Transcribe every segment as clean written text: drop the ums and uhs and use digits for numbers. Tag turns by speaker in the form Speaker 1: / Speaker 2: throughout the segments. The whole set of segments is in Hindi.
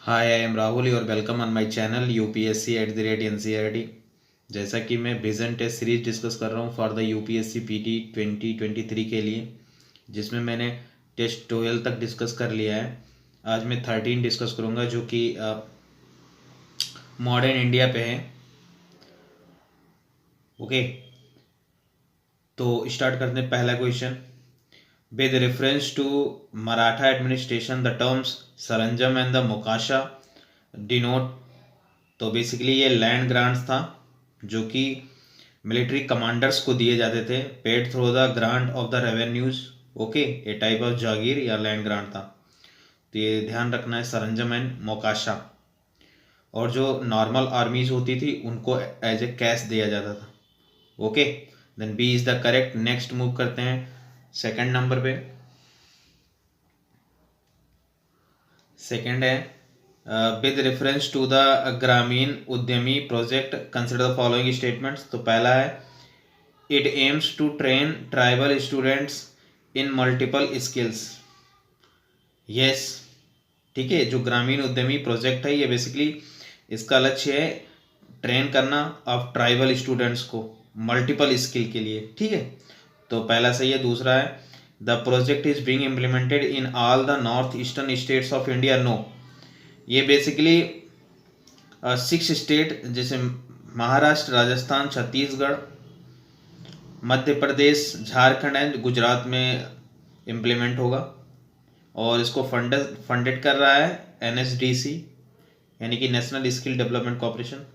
Speaker 1: हाय आई एम राहुल और welcome on my channel UPSC at the rate NCERT. जैसा कि मैं विजन टेस्ट सीरीज डिस्कस कर रहा हूँ फॉर द यूपीएससी पीटी 2023 के लिए, जिसमें मैंने टेस्ट 12 तक डिस्कस कर लिया है। आज मैं 13 डिस्कस करूँगा जो कि मॉडर्न इंडिया पे है। ओके, तो स्टार्ट करते हैं। पहला question, with reference to Maratha administration the terms saranjam and the mokasa denote. तो बेसिकली ये लैंड ग्रांट्स था जो कि मिलिट्री कमांडर्स को दिए जाते थे, paid through the grant of the revenues. Okay, ये टाइप ऑफ जागीर या लैंड ग्रांट था। तो ये ध्यान रखना है, सरंजम एंड मोकाशा। और जो नॉर्मल आर्मीज होती थी उनको एज ए कैश दिया जाता था। Okay, then B is the correct. Next move करते हैं सेकंड नंबर पे। सेकंड है with reference to the Grameen Udyami project consider the following statements. तो पहला है it aims to train tribal students in multiple skills. Yes, ठीक है। जो ग्रामीण उद्यमी प्रोजेक्ट है ये बेसिकली इसका लक्ष्य है ट्रेन करना ऑफ ट्राइबल स्टूडेंट्स को मल्टीपल स्किल के लिए। ठीक है, तो पहला सही है। दूसरा है the project is being implemented in all the north eastern states of India. No, ये बेसिकली 6 स्टेट जैसे महाराष्ट्र, राजस्थान, छत्तीसगढ़, मध्य प्रदेश, झारखंड एंड गुजरात में इम्प्लीमेंट होगा। और इसको फंडेड कर रहा है एनएसडीसी, यानी कि नेशनल स्किल डेवलपमेंट कॉर्पोरेशन।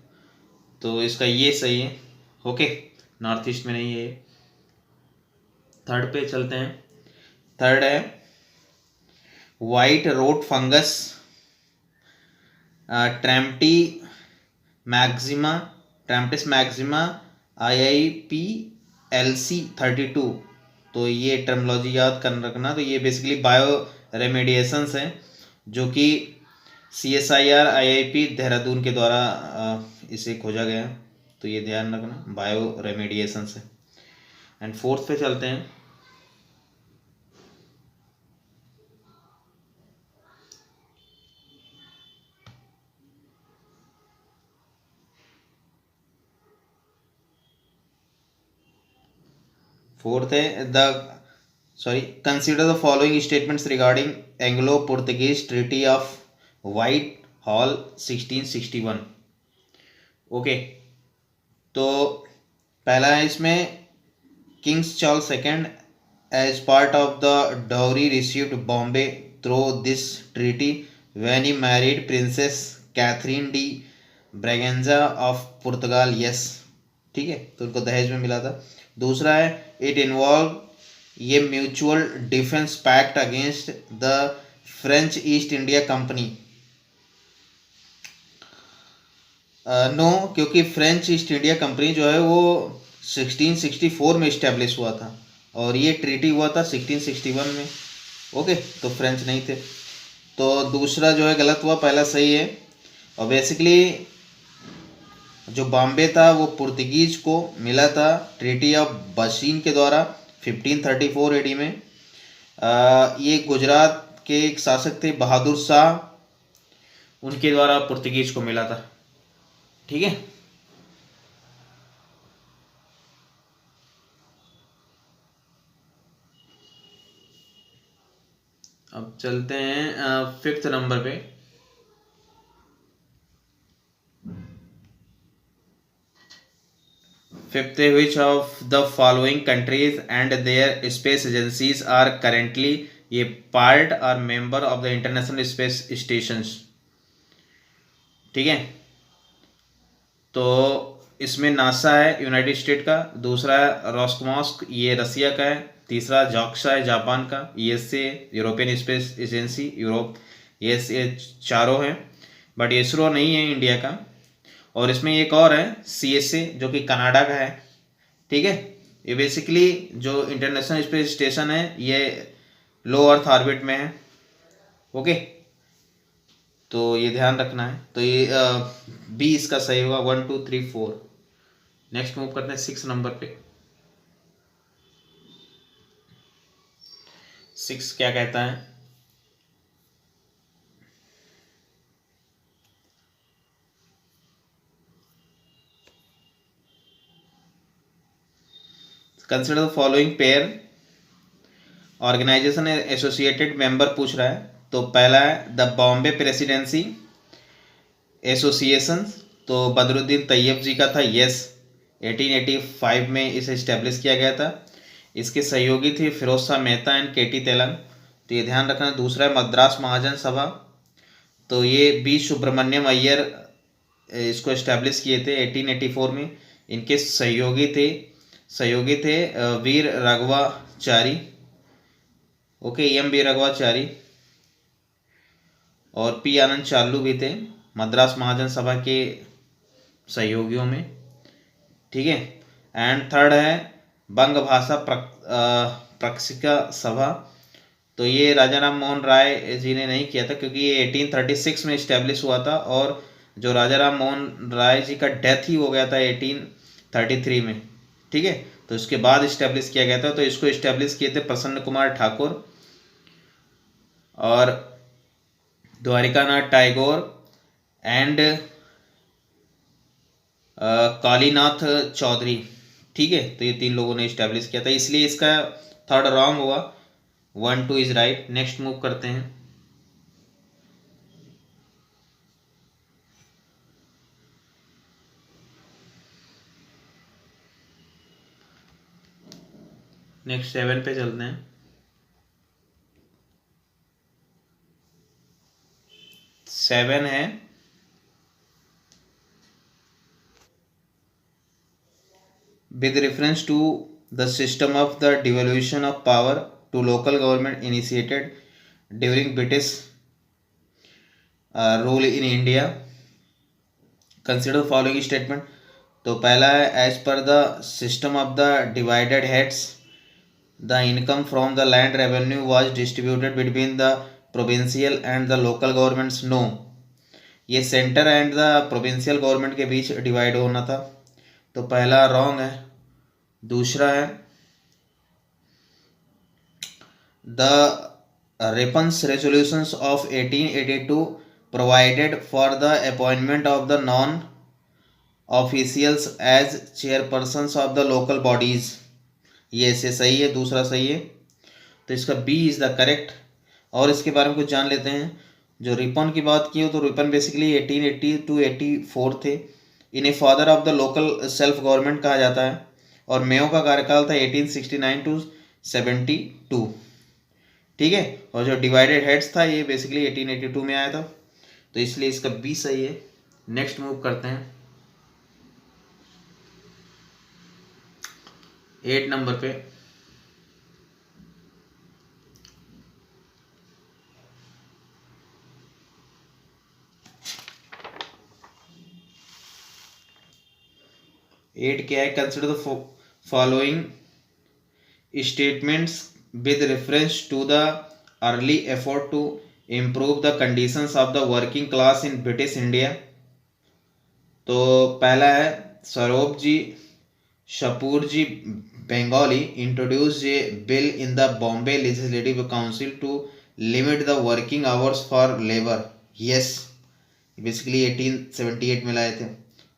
Speaker 1: तो इसका ये सही है। ओके, नॉर्थ ईस्ट में नहीं है। थर्ड पे चलते हैं। थर्ड है white rot fungus trametes maxima trametes maxima IIPLC32। तो ये टर्मोलॉजी याद कर रखना। तो ये बेसिकली बायो रेमेडिएशंस हैं जो कि CSIR IIP देहरादून के द्वारा इसे खोजा गया है। तो ये ध्यान रखना, बायो रेमेडिएशंस है। एंड फोर्थ पे चलते हैं। फोर्थ है the consider the following statements regarding Anglo Portuguese treaty of Whitehall 1661। Okay, तो पहला है इसमें kings Charles second as part of the dowry received Bombay through this treaty when he married princess Catherine de Braganza of Portugal. Yes, ठीक है, तो उनको दहेज में मिला था। दूसरा है इट इन्वॉल्व ये mutual defence pact against the French East India company. No, क्योंकि फ्रेंच ईस्ट इंडिया कंपनी जो है वो 1664 में इस्टेब्लिश हुआ था और ये ट्रीटी हुआ था 1661 में। ओके, तो फ्रेंच नहीं थे। तो दूसरा जो है गलत हुआ, पहला सही है। और बेसिकली जो बॉम्बे था वो पुर्तगीज को मिला था ट्रीटी ऑफ बशीन के द्वारा 1534 AD में। ये गुजरात के एक शासक थे बहादुर शाह, उनके द्वारा पुर्तगीज को मिला था। ठीक है, अब चलते हैं फिफ्थ नंबर पे। Fifth, which of the following countries and their space agencies are currently ये पार्ट और member of the international space stations. ठीक है, तो इसमें नासा है यूनाइटेड स्टेट का, दूसरा है रॉस्कॉस्मोस ये रसिया का है, तीसरा जॉक्सा है जापान का, USA European space agency Europe. ये चारों हैं, बट इसरो नहीं है इंडिया का। और इसमें एक और है CSA जो कि कनाडा का है। ठीक है, ये बेसिकली जो इंटरनेशनल स्पेस स्टेशन है ये लो अर्थ ऑर्बिट में है। ओके, तो ये ध्यान रखना है। तो ये बी इसका सही होगा, 1 2 3 4। नेक्स्ट मूव करते हैं 6 नंबर पे। 6 क्या कहता है, consider the following pair organisation associated member पूछ रहा है। तो पहला है द बॉम्बे प्रेसिडेंसी एसोसिएशन, तो बदरुद्दीन तैयब जी का था। यस, 1885 में इसे इस्टेब्लिश किया गया था। इसके सहयोगी थे फिरोज शाह मेहता एंड केटी तेलंग, तो ये ध्यान रखना। दूसरा है मद्रास महाजन सभा, तो ये बी सुब्रमण्यम अय्यर इसको इस्टेब्लिश किए थे 1884 में। इनके सहयोगी थे Vira Raghavachari, okay, M V Raghavachari, और पी आनंद चाल्लू भी थे मद्रास महाजन सभा के सहयोगियों में, ठीक है। एंड थर्ड है बंग भाषा प्रशिक्षिका सभा, तो ये राजा राम मोहन राय जी ने नहीं किया था क्योंकि ये 1836 में इस्टेब्लिश हुआ था, और जो राजा राम मोहन राय जी का डेथ ही हो गया था 1833 में, ठीक है। तो इसके बाद इस्टेब्लिश किया गया था। तो इसको इस्टेब्लिश किए थे प्रसन्न कुमार ठाकुर और द्वारिकानाथ टैगोर एंड कालीनाथ चौधरी, ठीक है। तो ये तीन लोगों ने इस्टेब्लिश किया था, इसलिए इसका थर्ड रॉन्ग हुआ, 1 2 इज राइट। नेक्स्ट मूव करते हैं। नेक्स्ट 7 पे चलते हैं। 7 है with reference to the system of the devolution of power to local government initiated during British rule in India, consider the following statement। तो पहला है as per the system of the divided heads the income from the land revenue was distributed between the provincial and the local governments। no, ये centre and the provincial government के बीच डिवाइड होना था, तो पहला रॉन्ग है। दूसरा है the Ripon's resolutions of 1882 provided for the appointment of the non officials as chairpersons of the local bodies, ये से सही है, दूसरा सही है, तो इसका बी इज द करेक्ट। और इसके बारे में कुछ जान लेते हैं। जो रिपन की बात की हो तो रिपन बेसिकली 1880 टू 84 थे। इन्हें father of the local self government कहा जाता है, और मेयो का कार्यकाल था 1869 टू 72, ठीक है। और जो डिवाइडेड हेड्स था ये बेसिकली 1882 में आया था, तो इसलिए इसका बी सही है। नेक्स्ट मूव करते हैं 8 नंबर पे। एट क्या है, consider the following statements with reference to the early effort to improve the conditions of the working class in British India. तो पहला है Sorabji Shapurji Bengalee introduce a bill in the Bombay legislative council to limit the working hours for labour. Yes, basically 1878 में लाए थे,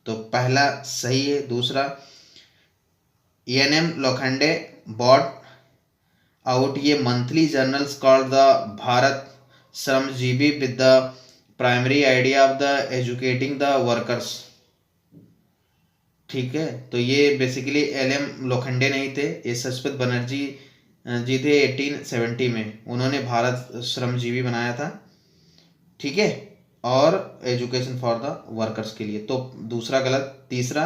Speaker 1: तो पहला सही है। दूसरा एन.एम. लोखंडे बॉट आउट ये monthly journals called the Bharat Shramjeevi with the primary idea of the educating the workers, ठीक है। तो ये बेसिकली एल.एम. लोखंडे नहीं थे, ये सचपत बनर्जी जी थे 1870 में, उन्होंने भारत श्रमजीवी बनाया था, ठीक है, और एजुकेशन फॉर द वर्कर्स के लिए, तो दूसरा गलत। तीसरा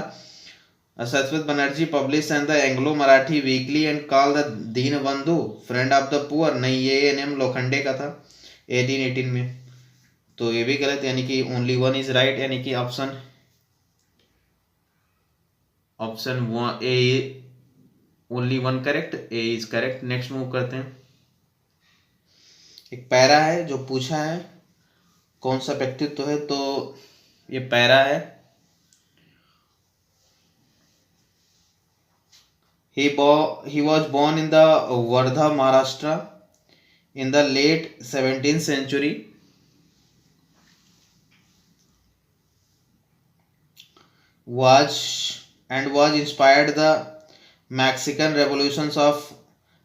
Speaker 1: Sasipada Banerjee publish and the Anglo Marathi weekly and call the Deen Bandhu friend of the poor, नहीं, ये एन.एम. लोखंडे का था 1818 में, तो ये भी गलत, यानी कि ओनली वन इज राइट, यानी कि option A only one correct, A is correct. Next move करते हैं। एक पैरा है जो पूछा है कौन सा व्यक्तित्व है, तो ये पैरा है he was born in the Wardha, Maharashtra in the late 17th century. Was inspired the Mexican revolutions of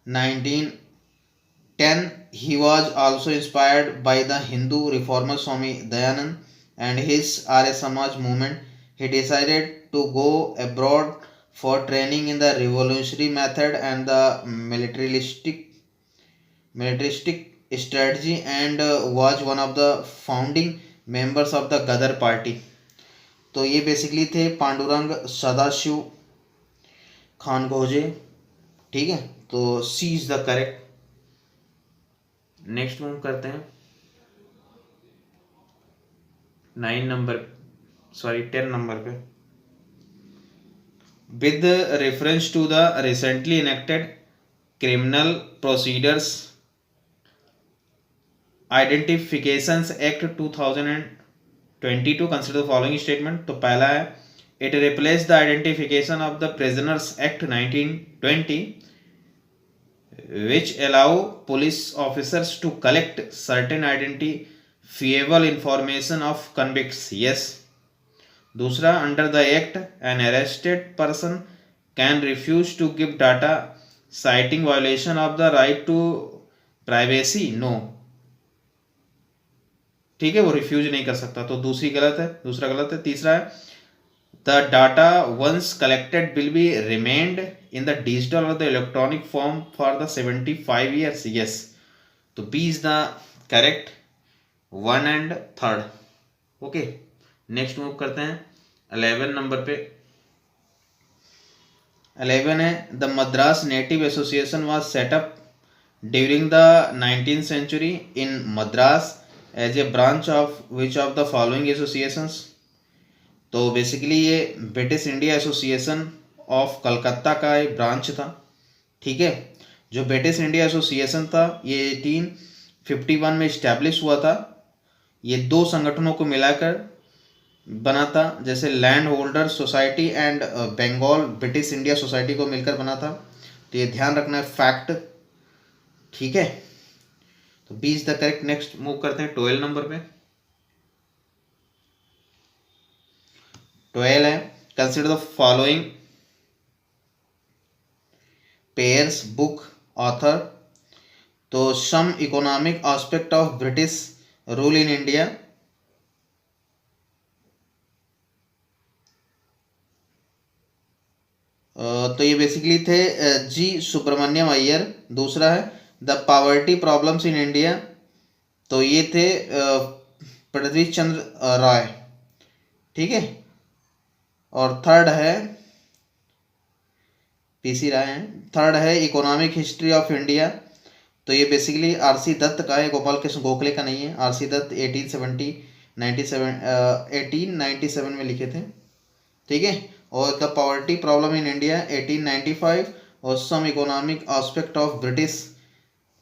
Speaker 1: 1910. He was also inspired by the Hindu reformer Swami Dayanand and his Arya Samaj movement. He decided to go abroad for training in the revolutionary method and the militaristic strategy, and was one of the founding members of the Gadar party. तो ये बेसिकली थे पांडुरंग सदाशिव खान गोजे। ठीक है, तो C is the correct. Next move करते हैं 10 नंबर पे। With reference to the recently enacted criminal procedures identifications act 2022, consider the following statement. तो पहला है it replace the identification of the prisoners act 1920 which allow police officers to collect certain identifiable information of convicts. Yes. दूसरा, under the act an arrested person can refuse to give data citing violation of the right to privacy. No. ठीक है, वो रिफ्यूज नहीं कर सकता, तो दूसरा गलत है। तीसरा है the data once collected will be remained in the digital or the electronic form for the 75 years. Yes. तो B is the correct 1 and 3rd. Okay, next move करते हैं 11 नंबर पे। 11 है the Madras native association was set up during the 19th century in Madras as a branch of which of the following associations. तो बेसिकली ये British India association of Calcutta का एक ब्रांच था। ठीक है, जो ब्रिटिश इंडिया एसोसिएशन था ये 1851 में इस्टेब्लिश हुआ था। ये दो संगठनों को मिलाकर बना था, जैसे land holder society and Bengal British India society को मिलकर बना था। तो ये ध्यान रखना है फैक्ट। ठीक है, तो B is the correct. Next move करते हैं 12 नंबर पे। 12 है consider the following pairs book author. तो some economic aspect of British rule in India. तो ये बेसिकली थे जी सुब्रमण्यम अय्यर। दूसरा है the poverty problems in India. तो ये थे पृथ्वी चंद्र राय। ठीक है, और थर्ड है पीसी राय है। थर्ड है इकोनॉमिक हिस्ट्री ऑफ इंडिया। तो ये बेसिकली आरसी दत्त का है, गोपाल कृष्ण गोखले का नहीं है। आरसी दत्त 1897 में लिखे थे। ठीक है, और the poverty problem in India 1895 और some economic aspect of British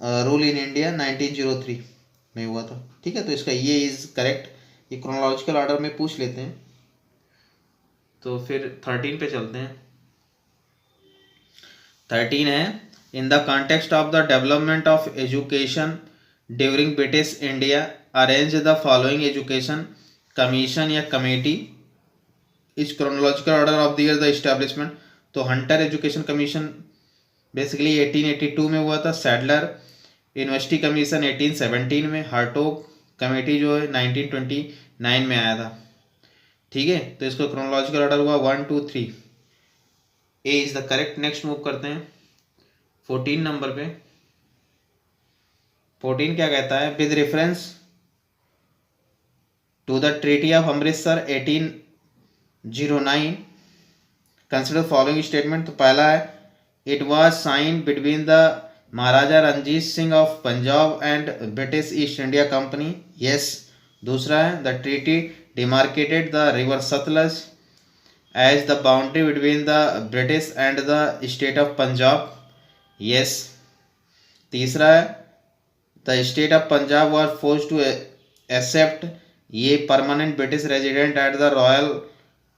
Speaker 1: rule in India 1903 में हुआ था। ठीक है, तो इसका ये इज करेक्ट। ये क्रोनोलॉजिकल ऑर्डर में पूछ लेते हैं। तो फिर 13 पे चलते हैं। 13 है in the context of the development of education during British India arrange the following education commission या कमेटी इस chronological order of the year the establishment. तो हंटर एजुकेशन कमीशन बेसिकली 1882 में हुआ था। सैडलर यूनिवर्सिटी कमीशन 1817 में। हार्टोग कमेटी जो है 1929 में आया था। ठीक है, तो इसका क्रोनोलॉजिकल ऑर्डर हुआ 1 2 3। A is the correct. Next move करते हैं 14 नंबर पे। 14 क्या कहता है with reference to the treaty of Amritsar 1809 consider following statement. तो पहला है it was sign between the Maharaja Ranjit Singh of Punjab and British East India company. Yes. दूसरा है the treaty demarcated the river Satluj as the boundary between the British and the state of Punjab. Yes. तीसरा है the state of Punjab was forced to accept ये permanent British resident at the Royal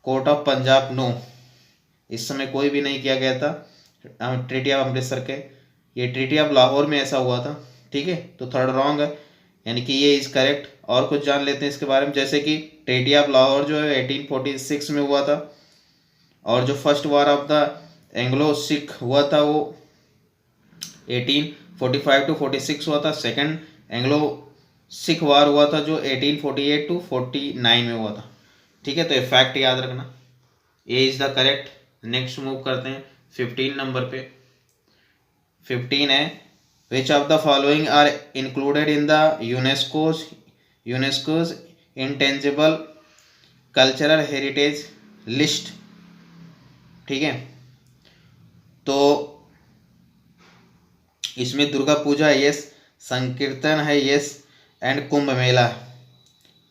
Speaker 1: Court of Punjab. No, इस समय कोई भी नहीं किया गया था ट्रीटी ऑफ अमृतसर के। ये ट्रीटी ऑफ लाहौर में ऐसा हुआ था। ठीक है, तो थर्ड रॉन्ग है, यानी कि ये इज करेक्ट। और कुछ जान लेते हैं इसके बारे में, जैसे कि ट्रीटी ऑफ लाहौर जो है 1846 में हुआ था, और जो first war of the Anglo Sikh हुआ था वो 1845 टू 46 हुआ था। सेकंड एंग्लो सिख वार हुआ था जो 1848 टू 49 में हुआ था। ठीक है, तो ये फैक्ट याद रखना, A is the correct. Next move करते हैं 15 नंबर पे। 15 है which of the following are included in the UNESCO's intangible cultural heritage list. ठीक है, तो इसमें दुर्गा पूजा है यस, संकीर्तन है यस, एंड कुंभ मेला है।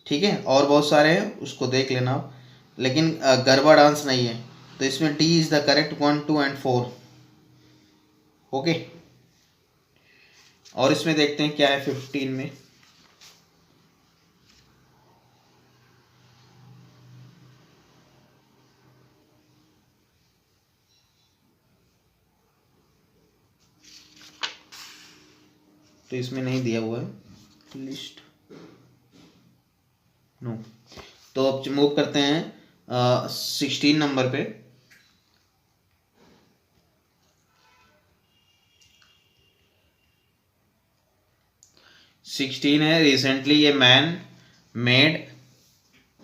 Speaker 1: ठीक है, और बहुत सारे हैं उसको देख लेना आप, लेकिन गरबा डांस नहीं है, तो इसमें D is the correct 1, 2 and 4। Okay, और इसमें देखते हैं क्या है 15 में। तो इसमें नहीं दिया हुआ है लिस्ट, नो। तो अब मूव करते हैं 16 नंबर पे। 16 है recently a man made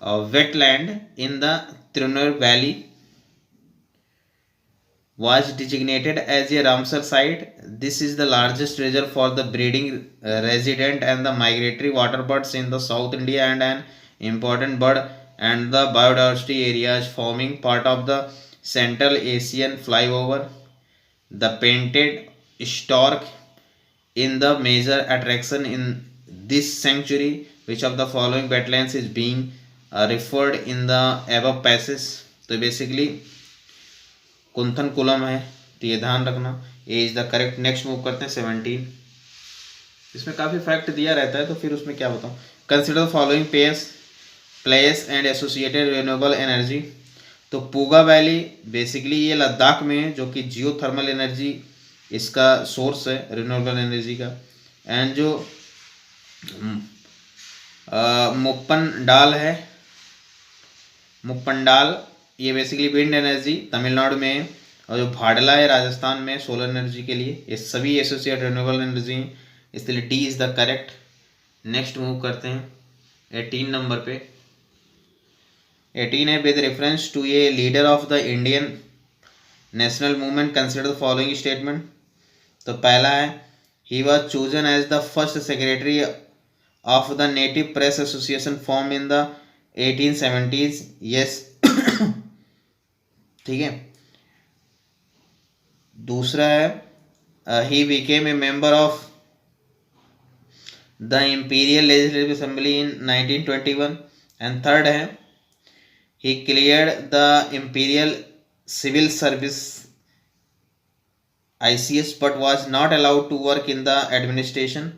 Speaker 1: wetland in the Tirunelveli Valley was designated as a Ramsar site. This is the largest reserve for the breeding, resident and the migratory water birds in the South India, and an important bird and the biodiversity areas forming part of the Central Asian flyover. The painted stork in the major attraction in this sanctuary. Which of the following wetlands is being referred in the above passage? तो बेसिकली कुंथनकुलम है, तो ये ध्यान रखना, A is the correct. Next move करते हैं 17। इसमें काफ़ी फैक्ट दिया रहता है तो फिर उसमें क्या बताऊँ। Consider the following place and associated renewable energy. तो पूगा वैली बेसिकली ये लद्दाख में है, जो कि जियो थर्मल एनर्जी इसका सोर्स है रिन्यूएबल एनर्जी का। एंड जो मुप्पनडाल है, मुप्पनडाल ये बेसिकली विंड एनर्जी तमिलनाडु में है, और जो भाडला है राजस्थान में सोलर एनर्जी के लिए। ये सभी एसोसिएट रिन्यूएबल एनर्जी हैं, इसलिए D is the correct. Next move करते हैं 18 नंबर पे। 18 है with reference to a leader of the Indian national movement consider the following statement. तो पहला है he was chosen as the first secretary of the native press association form in the 1870s। Yes, ठीक है। दूसरा है he became a member of the imperial legislative assembly in 1921। And third है ही cleared the imperial civil service ICS but was not allowed to work in the administration.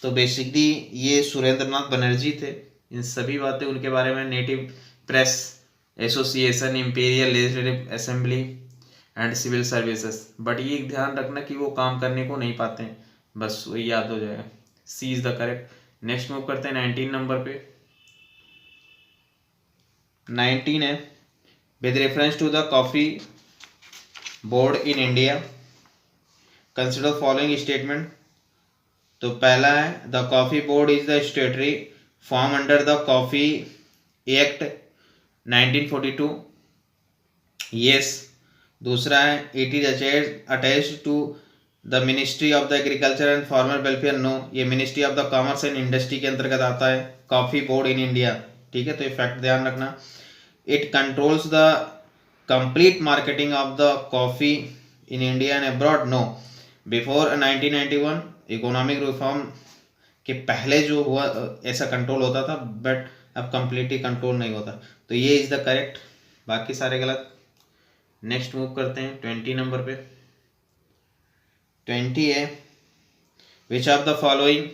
Speaker 1: तो बेसिकली ये सुरेंद्र नाथ बनर्जी थे। इन सभी बातें उनके बारे में, native press association, imperial legislative assembly and civil services. But ये ध्यान रखना कि वो काम करने को नहीं पाते हैं, बस वही याद हो जाएगा। C is the correct. Next move करते हैं 19 नंबर पे। 19 है with reference to the coffee board in India consider following statement. तो पहला है the coffee board is the statutory form under the coffee act 1942। Yes. दूसरा है it is attached to the ministry of the agriculture and farmer welfare. No, ये ministry of the commerce and industry के अंतर्गत आता है कॉफी बोर्ड इन इंडिया। ठीक है, तो ये फैक्ट ध्यान रखना। It controls the complete marketing of the coffee in India and abroad. No, before 1991 economic reform के पहले जो हुआ ऐसा कंट्रोल होता था, बट अब कंप्लीटली कंट्रोल नहीं होता। तो ये इज द करेक्ट, बाकी सारे गलत। नेक्स्ट मूव करते हैं 20 नंबर पे। 20 है which of the following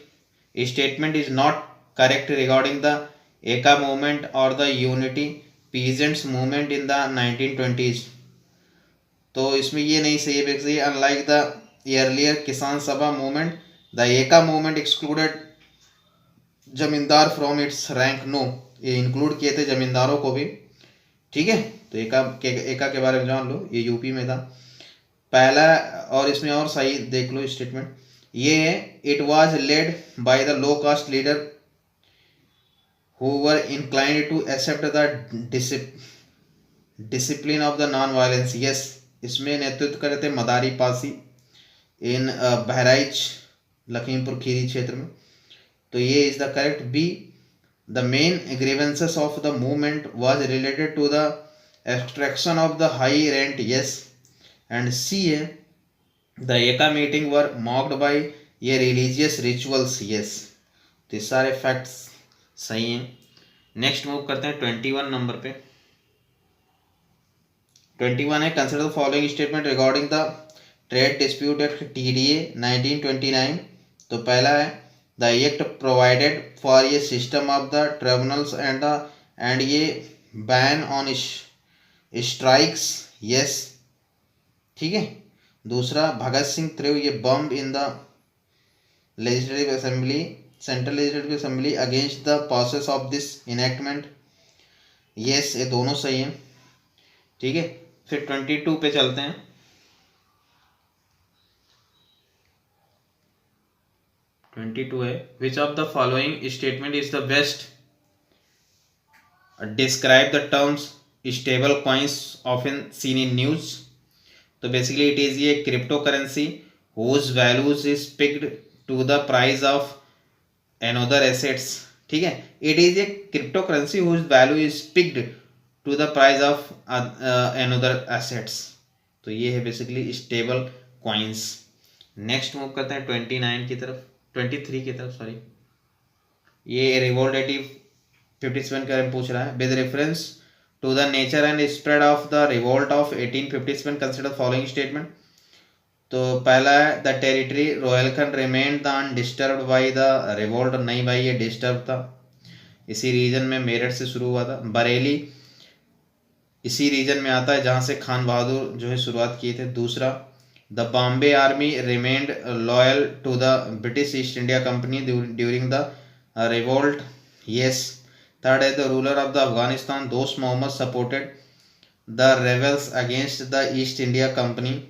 Speaker 1: statement is not correct regarding the एका मूवमेंट और the unity peasants movement in the 1920s। तो इसमें ये नहीं सही है बेसिकली अनलाइक द अर्लियर किसान सभा मूवमेंट द एका मूवमेंट एक्सक्लूडेड जमींदार फ्रॉम इट्स रैंक। नो, ये इंक्लूड किए थे जमींदारों को भी। ठीक है, तो एका के बारे में जान लो, ये यूपी में था। पहला और इसमें और सही देख लो स्टेटमेंट, ये है it was led by the low caste leader who were inclined to accept the discipline of the non violence. Yes, इसमें नेतृत्व करे थे मदारी पासी इन बहराइच लखीमपुर खीरी क्षेत्र में। तो ये is the correct B. The main grievances of the movement was related to the extraction of the high rent. Yes, and C है the Eka meeting were mocked by ये रिलीजियस रिचुअल्स। यस, तो सारे फैक्ट्स सही हैं। नेक्स्ट मूव करते हैं 21 नंबर पे। 21 है consider the following statement regarding the trade dispute act TDA 1929। तो पहला है द एक्ट प्रोवाइडेड फॉर ये system of the tribunals and ये बैन ऑन स्ट्राइक्स। यस, ठीक है। दूसरा भगत सिंह थ्रू ये बम्ब in the legislative assembly central legislative assembly against the process of this enactment. Yes, ये दोनों सही हैं, ठीक है। फिर 22 पे चलते हैं। 22 है which of the following statement is the best describe the terms stable coins often seen in news. तो बेसिकली इट इज ये crypto currency whose values is pegged to the price of another assets. ठीक है, it is a crypto currency whose value is pegged to the price of another assets. तो ये है basically stable coins. Next move करते हैं 29 की तरफ, 23 की तरफ सॉरी। ये रिवोल्टेटिव 57 का पूछ रहा है। With reference to the nature and spread of the revolt of 1857 consider following statement. तो पहला है the territory Rohilkhand remained the undisturbed by the revolt. नहीं भाई, ये डिस्टर्ब था। इसी रीजन में मेरठ से शुरू हुआ था। बरेली इसी रीजन में आता है जहाँ से खान बहादुर जो है शुरुआत किए थे। दूसरा the Bombay army remained loyal to the British East India company during the revolt. Yes. Third है the ruler of the Afghanistan Dost Mohammad supported the rebels against the East India company.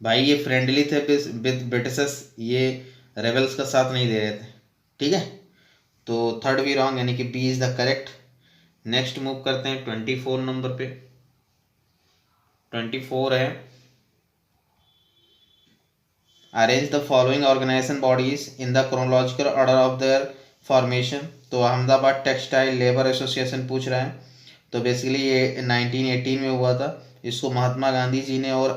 Speaker 1: भाई ये फ्रेंडली थे विद ब्रिटिशर्स, ये रेबल्स का साथ नहीं दे रहे थे। ठीक है, तो थर्ड भी रॉन्ग, यानी कि B is the correct. Next move करते हैं 24 नंबर पे। 24 है arrange the following organisation bodies in the chronological order of their formation. तो अहमदाबाद टेक्सटाइल लेबर एसोसिएशन पूछ रहा है। तो बेसिकली ये 1918 में हुआ था। इसको महात्मा गांधी जी ने और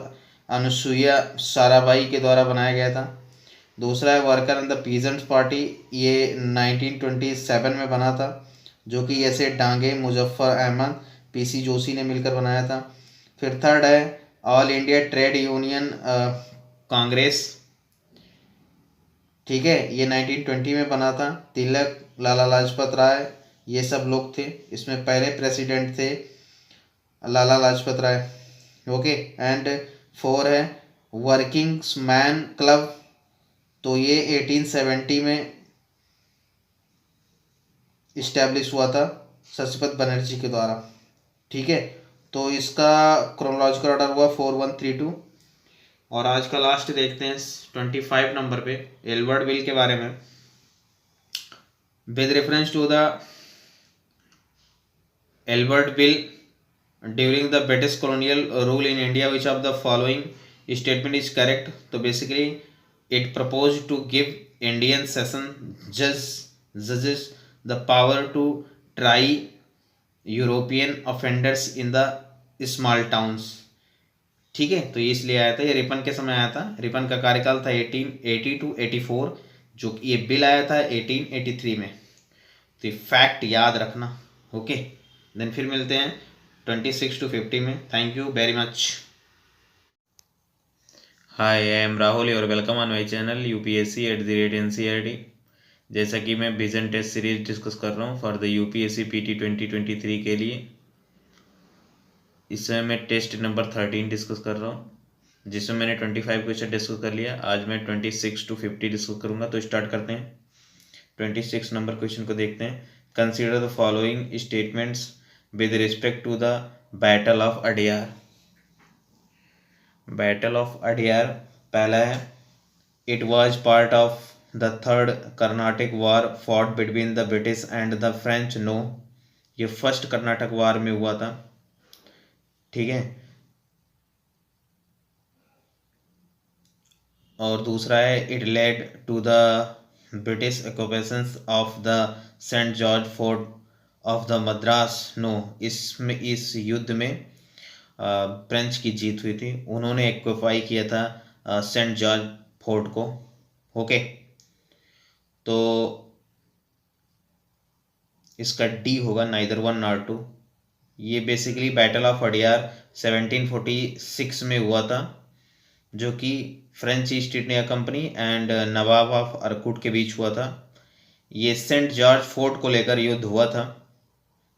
Speaker 1: अनुसुईया साराभाई के द्वारा बनाया गया था। दूसरा है worker and the peasants party, ये 1927 में बना था, जो कि ऐसे डांगे मुजफ्फर अहमद PC जोशी ने मिलकर बनाया था। फिर थर्ड है all India trade union Congress. ठीक है, ये 1920 में बना था। तिलक, लाला लाजपत राय, ये सब लोग थे। इसमें पहले प्रेसिडेंट थे लाला लाजपत राय। ओके, एंड 4 है वर्किंग्स मैन क्लब। तो ये 1870 में इस्टेब्लिश हुआ था शशिपथ बनर्जी के द्वारा। ठीक है, तो इसका क्रोनोलॉजिकल ऑर्डर हुआ 4132। और आज का लास्ट देखते हैं 25 नंबर पे एल्बर्ट बिल के बारे में। With reference to the Albert bill during the British colonial rule in India which of the following statement is correct. तो basically it propose to give Indian session जजेस the power to try European offenders in the small towns. ठीक है, तो ये इसलिए आया था, ये रिपन के समय आया था। रिपन का कार्यकाल था 1880 to 84, जो कि ये बिल आया था 1883 में। तो ये फैक्ट याद रखना। ओके, देन फिर मिलते हैं 26 to 50 में। Thank you very much. Hi, I am Rahul और welcome on my channel UPSC@NCERT। जैसा कि मैं विजन टेस्ट सीरीज डिस्कस कर रहा हूँ फॉर द UPSC PT 2023 के लिए। इस समय मैं टेस्ट नंबर 13 डिस्कस कर रहा हूँ, जिसमें मैंने 25 क्वेश्चन डिस्कस कर लिया। आज मैं 26 to 50 डिस्कस करूँगा। तो स्टार्ट करते हैं। 26 नंबर क्वेश्चन को देखते हैं। Consider the following statements with respect to the battle of Adyar. Battle of Adyar पहला है, it was part of the third Carnatic war fought between the British and the French. No, ये फर्स्ट कर्नाटक वार में हुआ था। ठीक है, और दूसरा है, it led to the British occupation of the Saint George fort of the Madras. No, इसमें इस युद्ध में फ्रेंच की जीत हुई थी, उन्होंने एक्यूपाई किया था सेंट जॉर्ज फोर्ट को। ओके, तो इसका डी होगा, नाइदर वन नॉर टू। ये बेसिकली बैटल ऑफ अडियार 1746 में हुआ था, जो कि French East India company and Nawab of Arcot के बीच हुआ था। ये सेंट जॉर्ज फोर्ट को लेकर युद्ध हुआ था।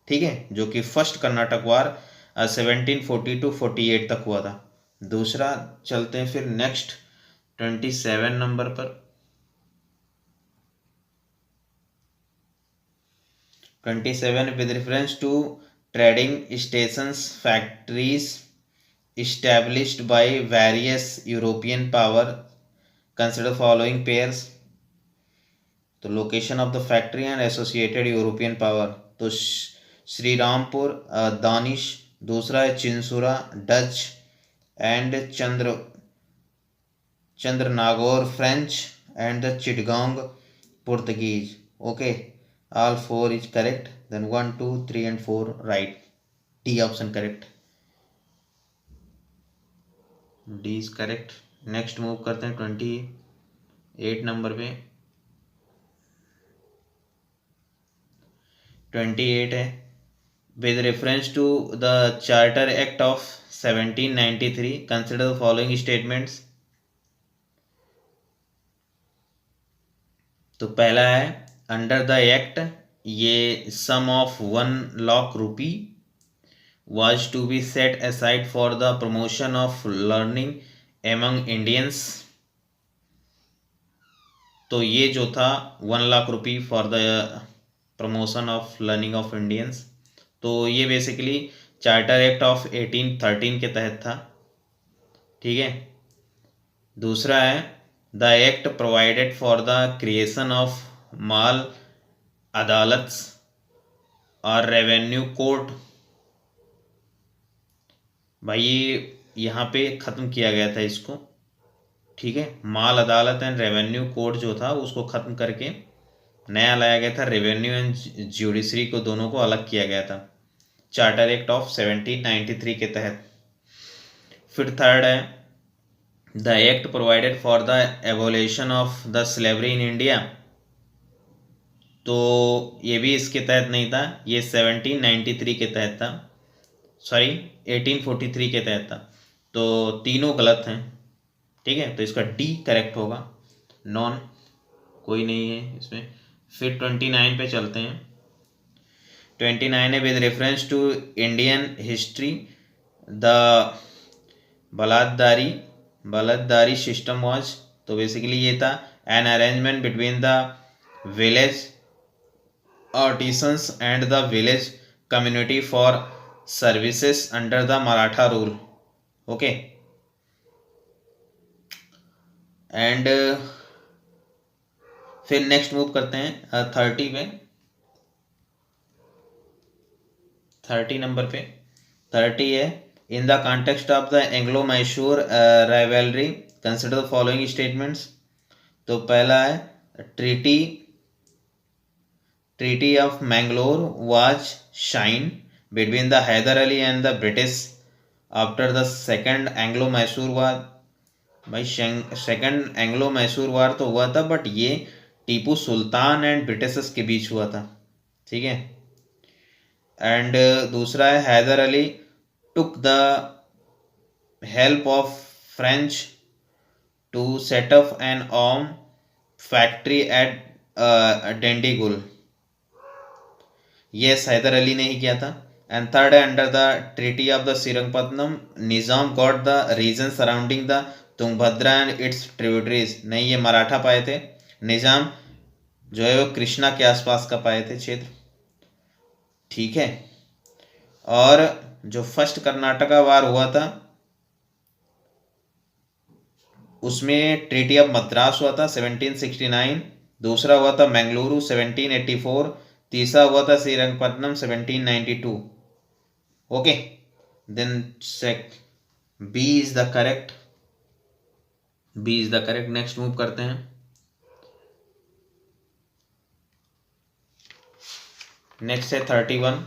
Speaker 1: ठीक है, जो कि फर्स्ट कर्नाटक वार 1740 to 48 तक हुआ था। दूसरा चलते हैं फिर नेक्स्ट 27 नंबर पर। 27, with reference to trading stations factories established by various European power, consider following pairs। तो location of the factory and associated European power, तो श्री रामपुर दानिश, दूसरा है Chinsurah Dutch and Chandernagore French and the Chittagong Portuguese. Okay, all four is correct, then 1 2 3 and 4 right, D option correct, D is correct. Next move करते हैं 28 नंबर पे। 28 है, with reference to the charter act of 1793 consider the following statements. तो पहला है, अंडर द एक्ट ये sum of 1 lakh rupee was to be set aside for the promotion of learning among Indians। तो ये जो था 1 lakh rupee for the promotion of learning of Indians, तो ये बेसिकली चार्टर एक्ट ऑफ 1813 के तहत था। ठीक है, दूसरा है, the act provided for the creation of माल अदालत्स और रेवेन्यू कोर्ट। भाई ये यहाँ पे ख़त्म किया गया था इसको। ठीक है, माल अदालत एंड रेवेन्यू कोर्ट जो था उसको ख़त्म करके नया लाया गया था, रेवेन्यू एंड ज्यूडिशरी को दोनों को अलग किया गया था चार्टर एक्ट ऑफ 1793 के तहत। फिर थर्ड है, the act provided for the abolition of the slavery in India. तो ये भी इसके तहत नहीं था, ये 1793 के तहत था, सॉरी 1843 के तहत था। तो तीनों गलत हैं। ठीक है, तो इसका डी करेक्ट होगा, नॉन कोई नहीं है इसमें। फिर 29 पे चलते हैं। 29 है, with reference to Indian history the Balutedari system was. तो बेसिकली ये था an arrangement between the village artisans and the village community for services under the Maratha rule. Okay, and फिर नेक्स्ट मूव करते हैं 30 पे। 30 नंबर पे 30 है, in the context of the Anglo Mysore rivalry consider the following statements. तो पहला है, treaty of Mangalore was sign between the Haider Ali and the British after the second Anglo Mysore war. भाई सेकंड एंग्लो मैसूर वार तो हुआ था, बट ये टीपू सुल्तान एंड ब्रिटिशर्स के बीच हुआ था। ठीक है, एंड दूसरा है, Hyder Ali took the help of French to set up an arm factory at Dindigul. Yes, Hyder Ali ने ही किया था। एंड थर्ड है, under the treaty of the Srirangapatna Nizam got the region surrounding the Tungabhadra and its tributaries. नहीं, ये मराठा पाए थे, निजाम जो है वो कृष्णा के आसपास का पाए थे क्षेत्र। ठीक है, और जो फर्स्ट कर्नाटका वार हुआ था उसमें ट्रीटी ऑफ मद्रास हुआ था 1769, दूसरा हुआ था मैंगलुरु 1784, तीसरा हुआ था श्रीरंगपट्टनम 1792. ओके, देन सेक B is the correct. B is the correct. Next move करते हैं. नेक्स्ट है 31.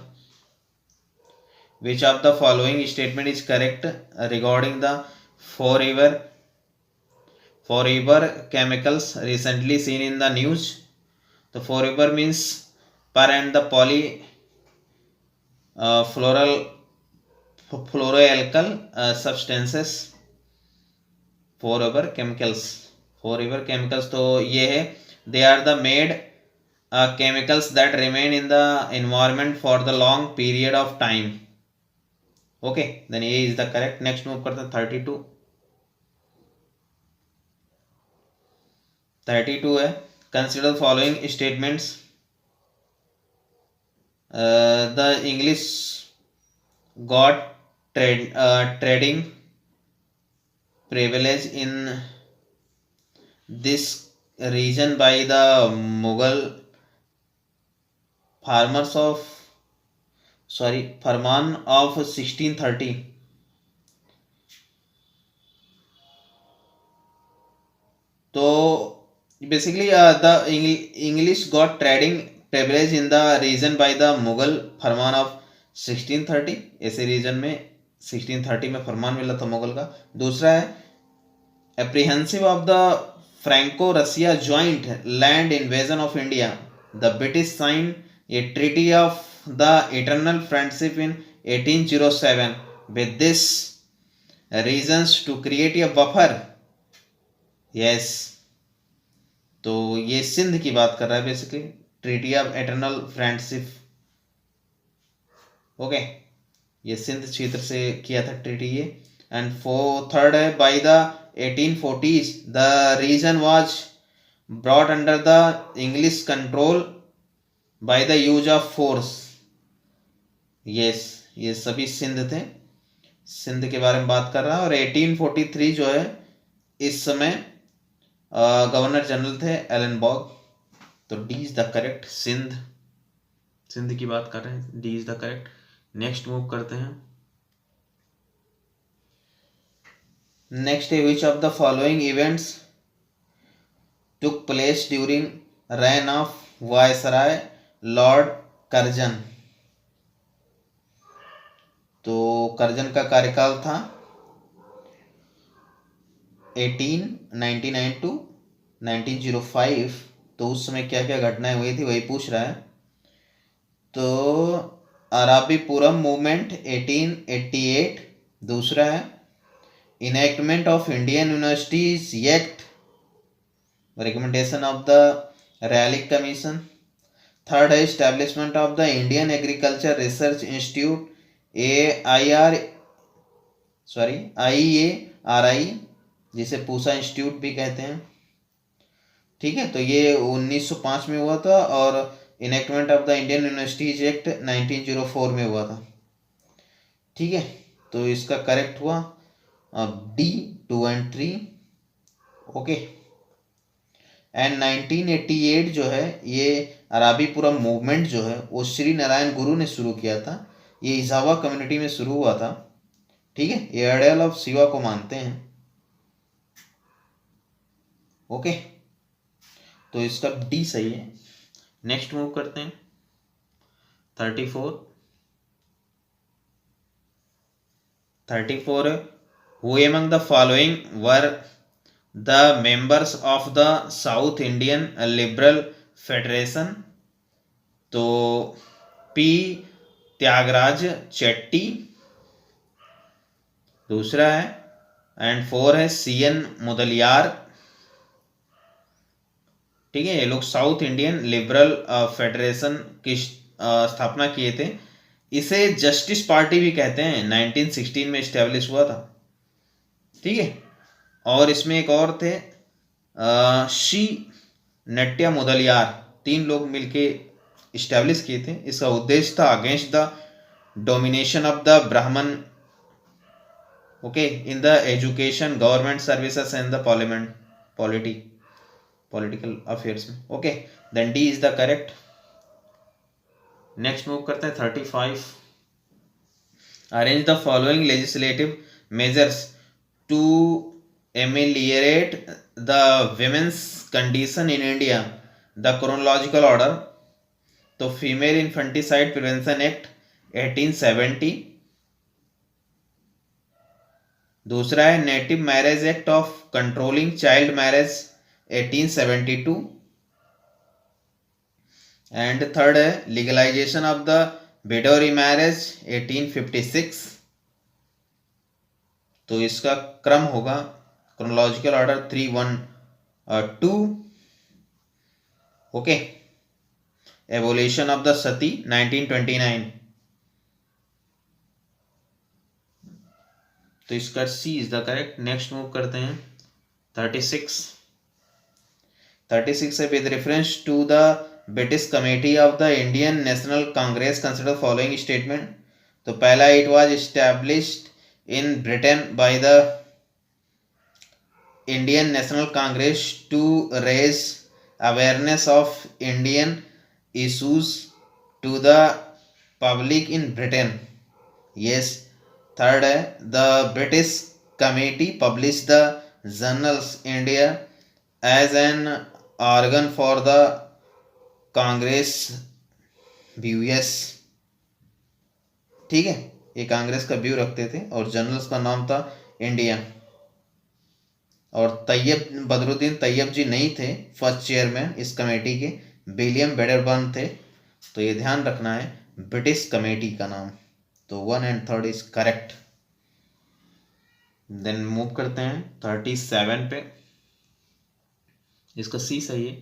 Speaker 1: Which of the following statement is correct regarding the forever chemicals recently seen in the news? The forever means per and the poly fluoroalkyl substances. forever chemicals तो ये है, they are the made chemicals that remain in the environment for the long period of time. Okay, then A is the correct. Next move करते हैं 32. 32 है, consider the following statements. The English got trading privilege in this region by the Mughal Farman of 1630. तो basically the English got trading privilege in the region by the Mughal Farman of 1630. ऐसे रीजन में 1630 में फरमान मिला था मुगल का. दूसरा है apprehensive of the Franco-Russia joint land invasion of India, the British signed a treaty of the eternal friendship in 1807 with this reasons to create a buffer. Yes, तो ये सिंध की बात कर रहा है basically, treaty of eternal friendship. Okay, ये सिंध क्षेत्र से किया था ट्रीटी ये. एंड थर्ड है by the 1840s the region was brought under the English control by the use of force. Yes, ये सभी सिंध थे, सिंध के बारे में बात कर रहा है. और 1843 जो है इस समय गवर्नर जनरल थे एलनबर्ग. तो D is the correct. Sindh की बात कर रहे हैं, D is the correct. Next move करते हैं. नेक्स्ट है which of the following events took place during reign of viceroy lord Curzon. तो कर्जन का कार्यकाल था 1899 to 1905. तो उस समय क्या क्या घटनाएं हुई थी वही पूछ रहा है. तो अराबीपुरम मूवमेंट 1888. दूसरा है enactment of Indian universities act, recommendation of the Raleigh commission. Third है establishment of the Indian agriculture research institute IEARI, जिसे पूसा इंस्टीट्यूट भी कहते हैं. ठीक है, तो ये 1905 में हुआ था और enactment of the Indian universities act 1904 में हुआ था. ठीक है, तो इसका करेक्ट हुआ डी 2 and 3. ओके, एंड 1988 जो है ये अराबीपुरम मूवमेंट जो है वो श्री नारायण गुरु ने शुरू किया था. ये इजावा कम्युनिटी में शुरू हुआ था. ठीक है, ये आइडियल ऑफ शिवा को मानते हैं. ओके, तो इसका डी सही है. नेक्स्ट मूव करते हैं 34. Who among the following were the members of the South Indian Liberal Federation? तो पी त्यागराज चेट्टी. दूसरा है एंड 4 है CN मुदलियार. ठीक है, ये लोग साउथ इंडियन लिबरल फेडरेशन की स्थापना किए थे. इसे जस्टिस पार्टी भी कहते हैं. 1916 में इस्टेब्लिश हुआ था. ठीक है, और इसमें एक और थे शी नट्या मुदलियार. 3 लोग मिलके इस्टेब्लिश किए थे. इसका उद्देश्य था against the domination of the Brahman, okay, in the education, government services and the political affairs में, okay, then D is the correct. Next move करते हैं 35. Arrange the following legislative measures to ameliorate the women's condition in India. The chronological order. तो फीमेल इन्फेंटिसाइड प्रिवेंशन एक्ट 1870. दूसरा है native marriage act of controlling child marriage 1872. And third है legalization of the widow remarriage 1856. तो इसका क्रम होगा chronological order 3, 1, 2. Okay. Evolution of the sati 1929. तो इसका C is the correct. Next move करते हैं 36. 36 है with reference to the British committee of the Indian national Congress consider following statement. तो पहला, it was established in Britain by the Indian national congress to raise awareness of Indian issues to the public in Britain. Yes. Third, the British committee published the journals India as an organ for the Congress view. Yes. ठीक है, ये कांग्रेस का व्यू रखते थे और जर्नल्स का नाम था इंडिया. और तैयब बदरुद्दीन तैयब जी नहीं थे फर्स्ट चेयरमैन इस कमेटी के, विलियम वेडरबर्न थे. तो ये ध्यान रखना है ब्रिटिश कमेटी का नाम. तो 1 and 3 is correct. Then move करते हैं 37 पे. इसका सी सही है.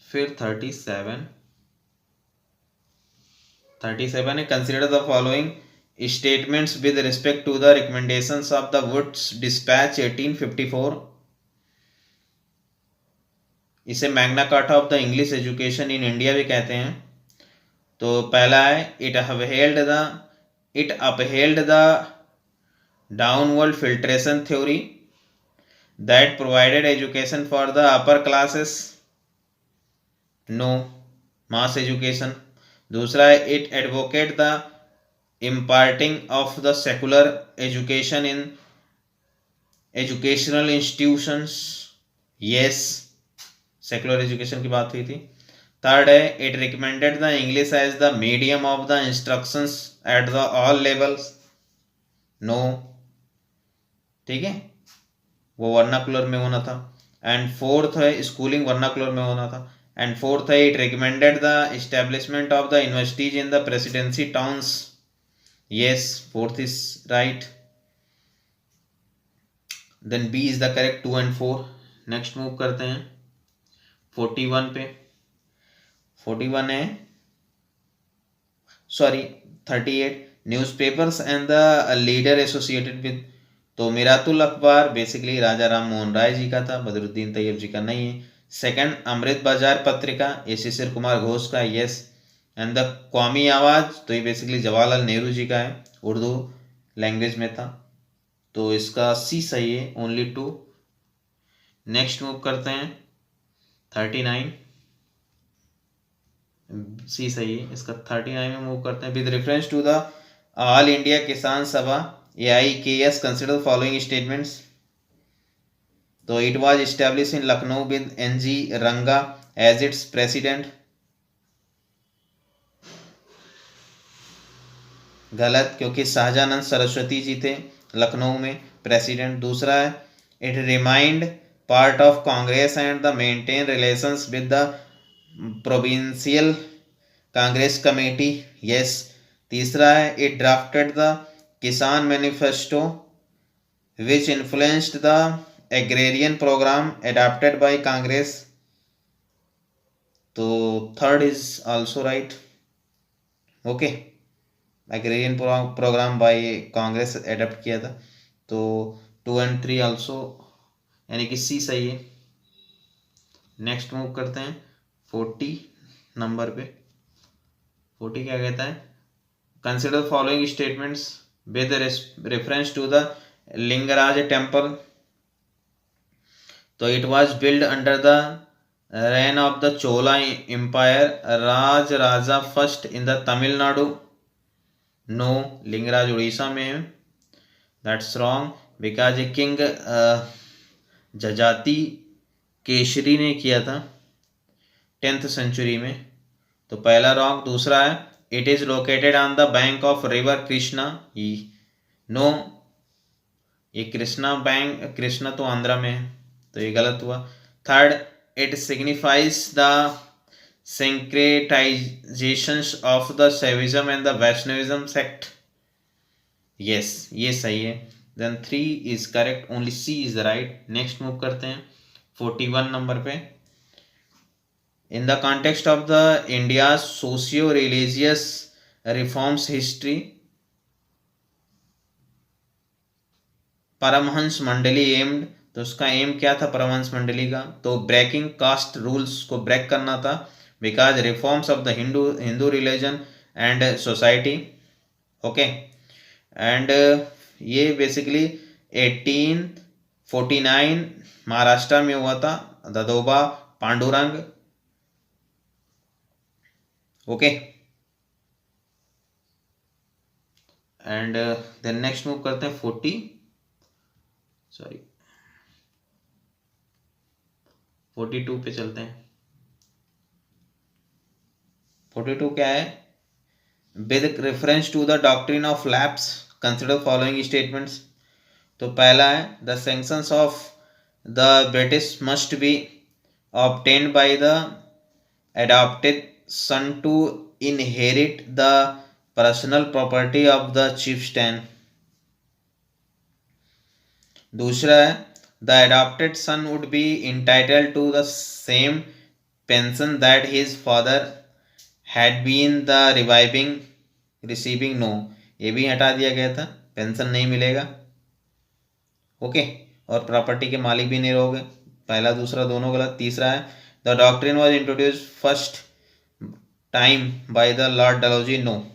Speaker 1: फिर 37 है consider the following statements with respect to the recommendations of the Wood's dispatch 1854. इसे Magna Carta of the English education in India भी कहते हैं. तो पहला है it upheld the downward filtration theory that provided education for the upper classes. No, mass education. दूसरा है it advocate the imparting of the secular education in educational institutions. Yes, secular education की बात हुई थी. थर्ड है it recommended the English as the medium of the instructions at the all levels. No, ठीक है, वो वर्नाकुलर में होना था. एंड फोर्थ है स्कूलिंग वर्नाकुलर में होना था. एंड फोर्थ है it recommended the establishment of the universities in the presidency towns. Yes, fourth is right. Then B is the correct. 2 and 4. Next move करते हैं 41 पे. 41 है 38 newspapers and the leader associated with. तो मिरातुल अखबार बेसिकली राजा राम मोहन राय जी का था, बदरुद्दीन तैयब जी का नहीं है. सेकंड, अमृत बाजार पत्रिका, ये शिशिर कुमार घोष का. यस. एंड द कौमी आवाज़, तो ये बेसिकली जवाहरलाल नेहरू जी का है, उर्दू लैंग्वेज में था. तो इसका सी सही है. ओनली 2. नेक्स्ट मूव करते हैं 39. सी सही है. इसका 39 में मूव करते हैं. With reference to the All India Kisan Sabha AIKS consider following statements. तो it was establish in Lucknow with NG Ranga as its president. गलत, क्योंकि शाहजानंद सरस्वती जी थे लखनऊ में प्रेसिडेंट. दूसरा है it remind part of Congress and the maintain relations with the provincial Congress committee. Yes. तीसरा है it drafted the kisan manifesto which influenced the agrarian program adopted by Congress. तो third is also right. Okay, agrarian program by Congress adopt किया था. तो 2 and 3 आल्सो, यानी कि सी सही है. नेक्स्ट मूव करते हैं 40 नंबर पे. 40 क्या कहता है consider following statements with reference to the Lingaraj temple. तो it was build under the reign of the Chola Empire. Rajaraja first in the Tamil Nadu. No, Lingaraj Orissa में है. दैट्स रॉन्ग बिकॉज किंग जजाति केशरी ने किया था 10th सेंचुरी में. तो पहला रॉन्ग. दूसरा है it is located on the bank of river Krishna. No, ये कृष्णा तो आंध्रा में है, तो ये गलत हुआ. Third, it signifies the syncretizations of the Shaivism and the Vaishnavism sect. Yes, ये सही है. Then 3 is correct, only C is the right. Next move करते हैं 41 नंबर पे. In the context of the India's socio-religious reforms history, Paramhans मंडली aimed. तो उसका एम क्या था परमहंस मंडली का? तो ब्रेकिंग कास्ट रूल्स को ब्रेक करना था. Because reforms of the Hindu religion and society. Okay. And ये बेसिकली 1849 महाराष्ट्र में हुआ था. Dadoba Pandurang. Okay. And then next move करते हैं 42 पे चलते हैं. 42 क्या है? With reference to the doctrine of lapse consider following statements. तो पहला है the sanctions of the British must be obtained by the adopted son to inherit the personal property of the chieftain. दूसरा है the adopted son would be entitled to the same pension that his father had been the receiving. No, ये भी हटा दिया गया था. पेंशन नहीं मिलेगा. ओके. और प्रॉपर्टी के मालिक भी नहीं रहोगे. पहला दूसरा दोनों गलत. तीसरा है the doctrine was introduced first time by the lord Dalhousie. No,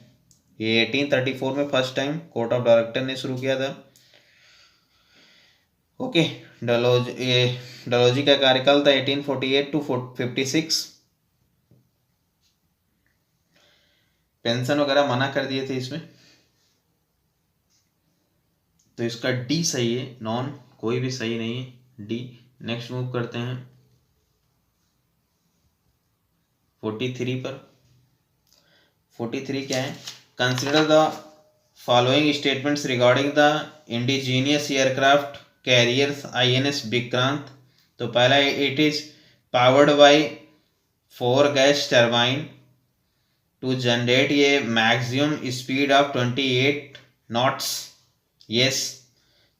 Speaker 1: ये 1834 में first time court of director ने शुरू किया था. ओके. डलहौजी का कार्यकाल था 1848 to 56. पेंशन वगैरह मना कर दिए थे इसमें. तो इसका डी सही है. नॉन कोई भी सही नहीं है. डी. नेक्स्ट मूव करते हैं 43 पर. 43 क्या है? Consider the following statements regarding the indigenous aircraft carriers INS Vikrant. तो पहला it is powered by 4 gas turbine to generate a maximum speed of 28 knots. Yes.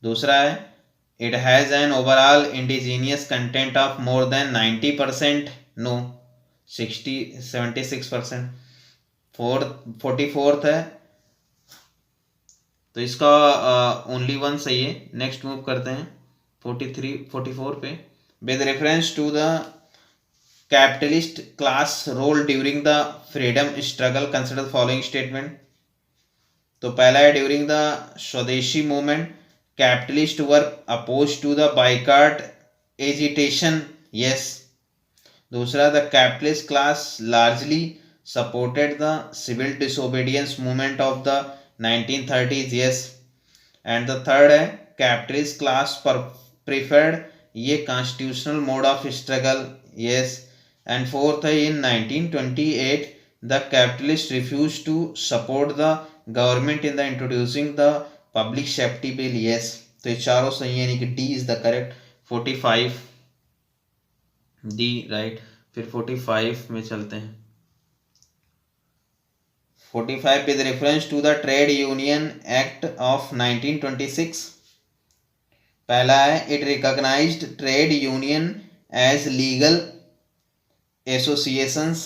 Speaker 1: दूसरा है it has an overall indigenous content of more than 90%. No, 76%. 44th है. तो इसका ओनली वन सही है. नेक्स्ट मूव करते हैं 44 पे. With reference to the capitalist class role during the freedom struggle consider following statement. तो पहला है during the swadeshi movement capitalist were oppose to the boycott agitation. Yes. दूसरा the capitalist class largely supported the civil disobedience movement of the 1930s. Yes. And the third है capitalist class preferred ये constitutional mode of struggle. Yes. And fourth है in 1928 the capitalists refused to support the government in the introducing the public safety bill. Yes. तो ये चारों सही है, यानी कि D is the correct. 45 D right. फिर 45 में चलते हैं. 45 with reference to the Trade Union Act of 1926. पहला है it recognized trade union as legal associations.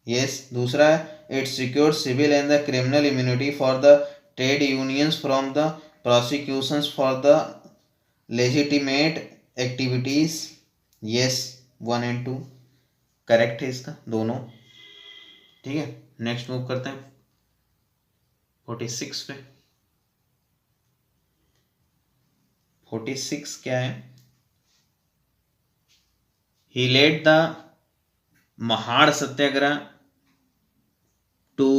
Speaker 1: Yes. दूसरा है it secured civil and the criminal immunity for the trade unions from the prosecutions for the legitimate activities. Yes. 1 and 2 correct है इसका दोनों. ठीक है. नेक्स्ट मूव करते हैं 46 पे 46 क्या है? He led the Mahad Satyagraha to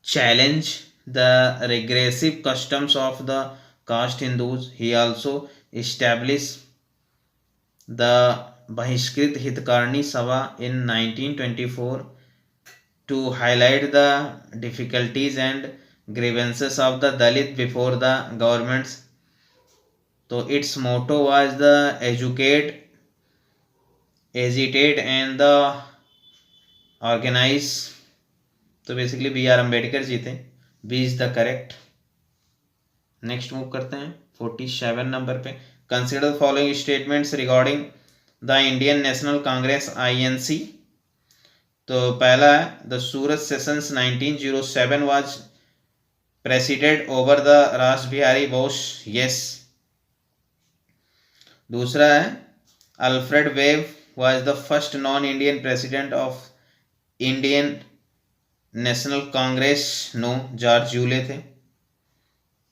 Speaker 1: challenge the regressive customs of the caste Hindus. He also established the Bahishkrit Hitkarni Sabha in 1924 to highlight the difficulties and grievances of the Dalit before the governments. So its motto was the educate, agitate and the organize. तो basically B R Ambedkar ji थे. B is the correct. Next move करते हैं 47 नंबर पे. Consider the following statements regarding the Indian national Congress INC. तो पहला है the Surat sessions 1907 was presided over the Ras Behari Bose. Yes. दूसरा है Alfred Webb was the first non Indian president of Indian national congress. No, George Yule थे.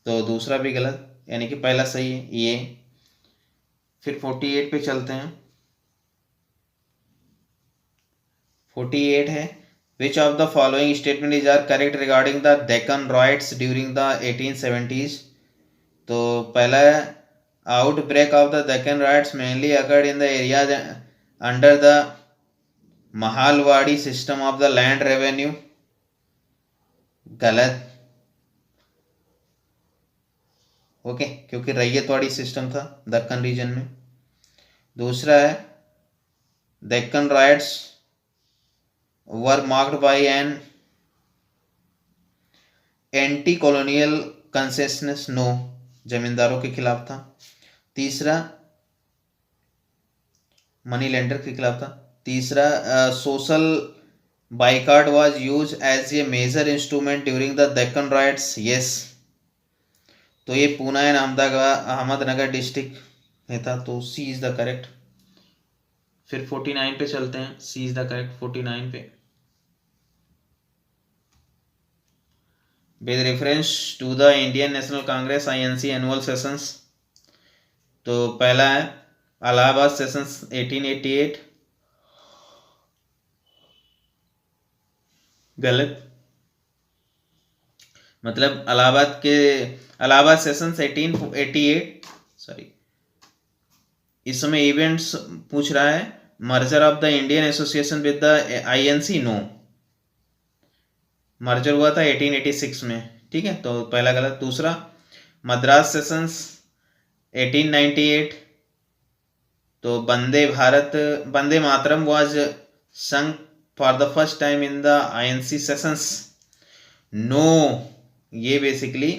Speaker 1: तो दूसरा भी गलत, यानी कि पहला सही है ये. फिर 48 पे चलते हैं. 48 है which of the following statement is are correct regarding the Deccan riots during the 1870s. तो पहला है outbreak of the Deccan riots mainly occurred in the areas under the Mahalwari system of the land revenue. गलत. ओके, क्योंकि रैयतवाड़ी सिस्टम था दक्कन रीजन में. दूसरा है Deccan riots were marked by an anti colonial concessions. No, जमींदारों के खिलाफ था. तीसरा मनी लेंडर के खिलाफ था. तीसरा social boycott was use as a major instrument during the Deccan riots. Yes. तो ये पूना एंड अहमदनगर डिस्ट्रिक्ट में था. तो सी इज द करेक्ट. फिर 49 पे चलते हैं. सी इज द करेक्ट 49 पे. With reference to the Indian national Congress INC annual sessions. तो पहला है इलाहाबाद सेशंस 1888. गलत. मतलब इलाहाबाद सेशंस 1888. सॉरी, इस समय इवेंट्स पूछ रहा है. Merger of the Indian association with the INC. No, merger हुआ था 1886 में. ठीक है, तो पहला गलत. दूसरा मद्रास सेशंस 1898. तो Vande Mataram was sung for the first time in the INC sessions. No, ये बेसिकली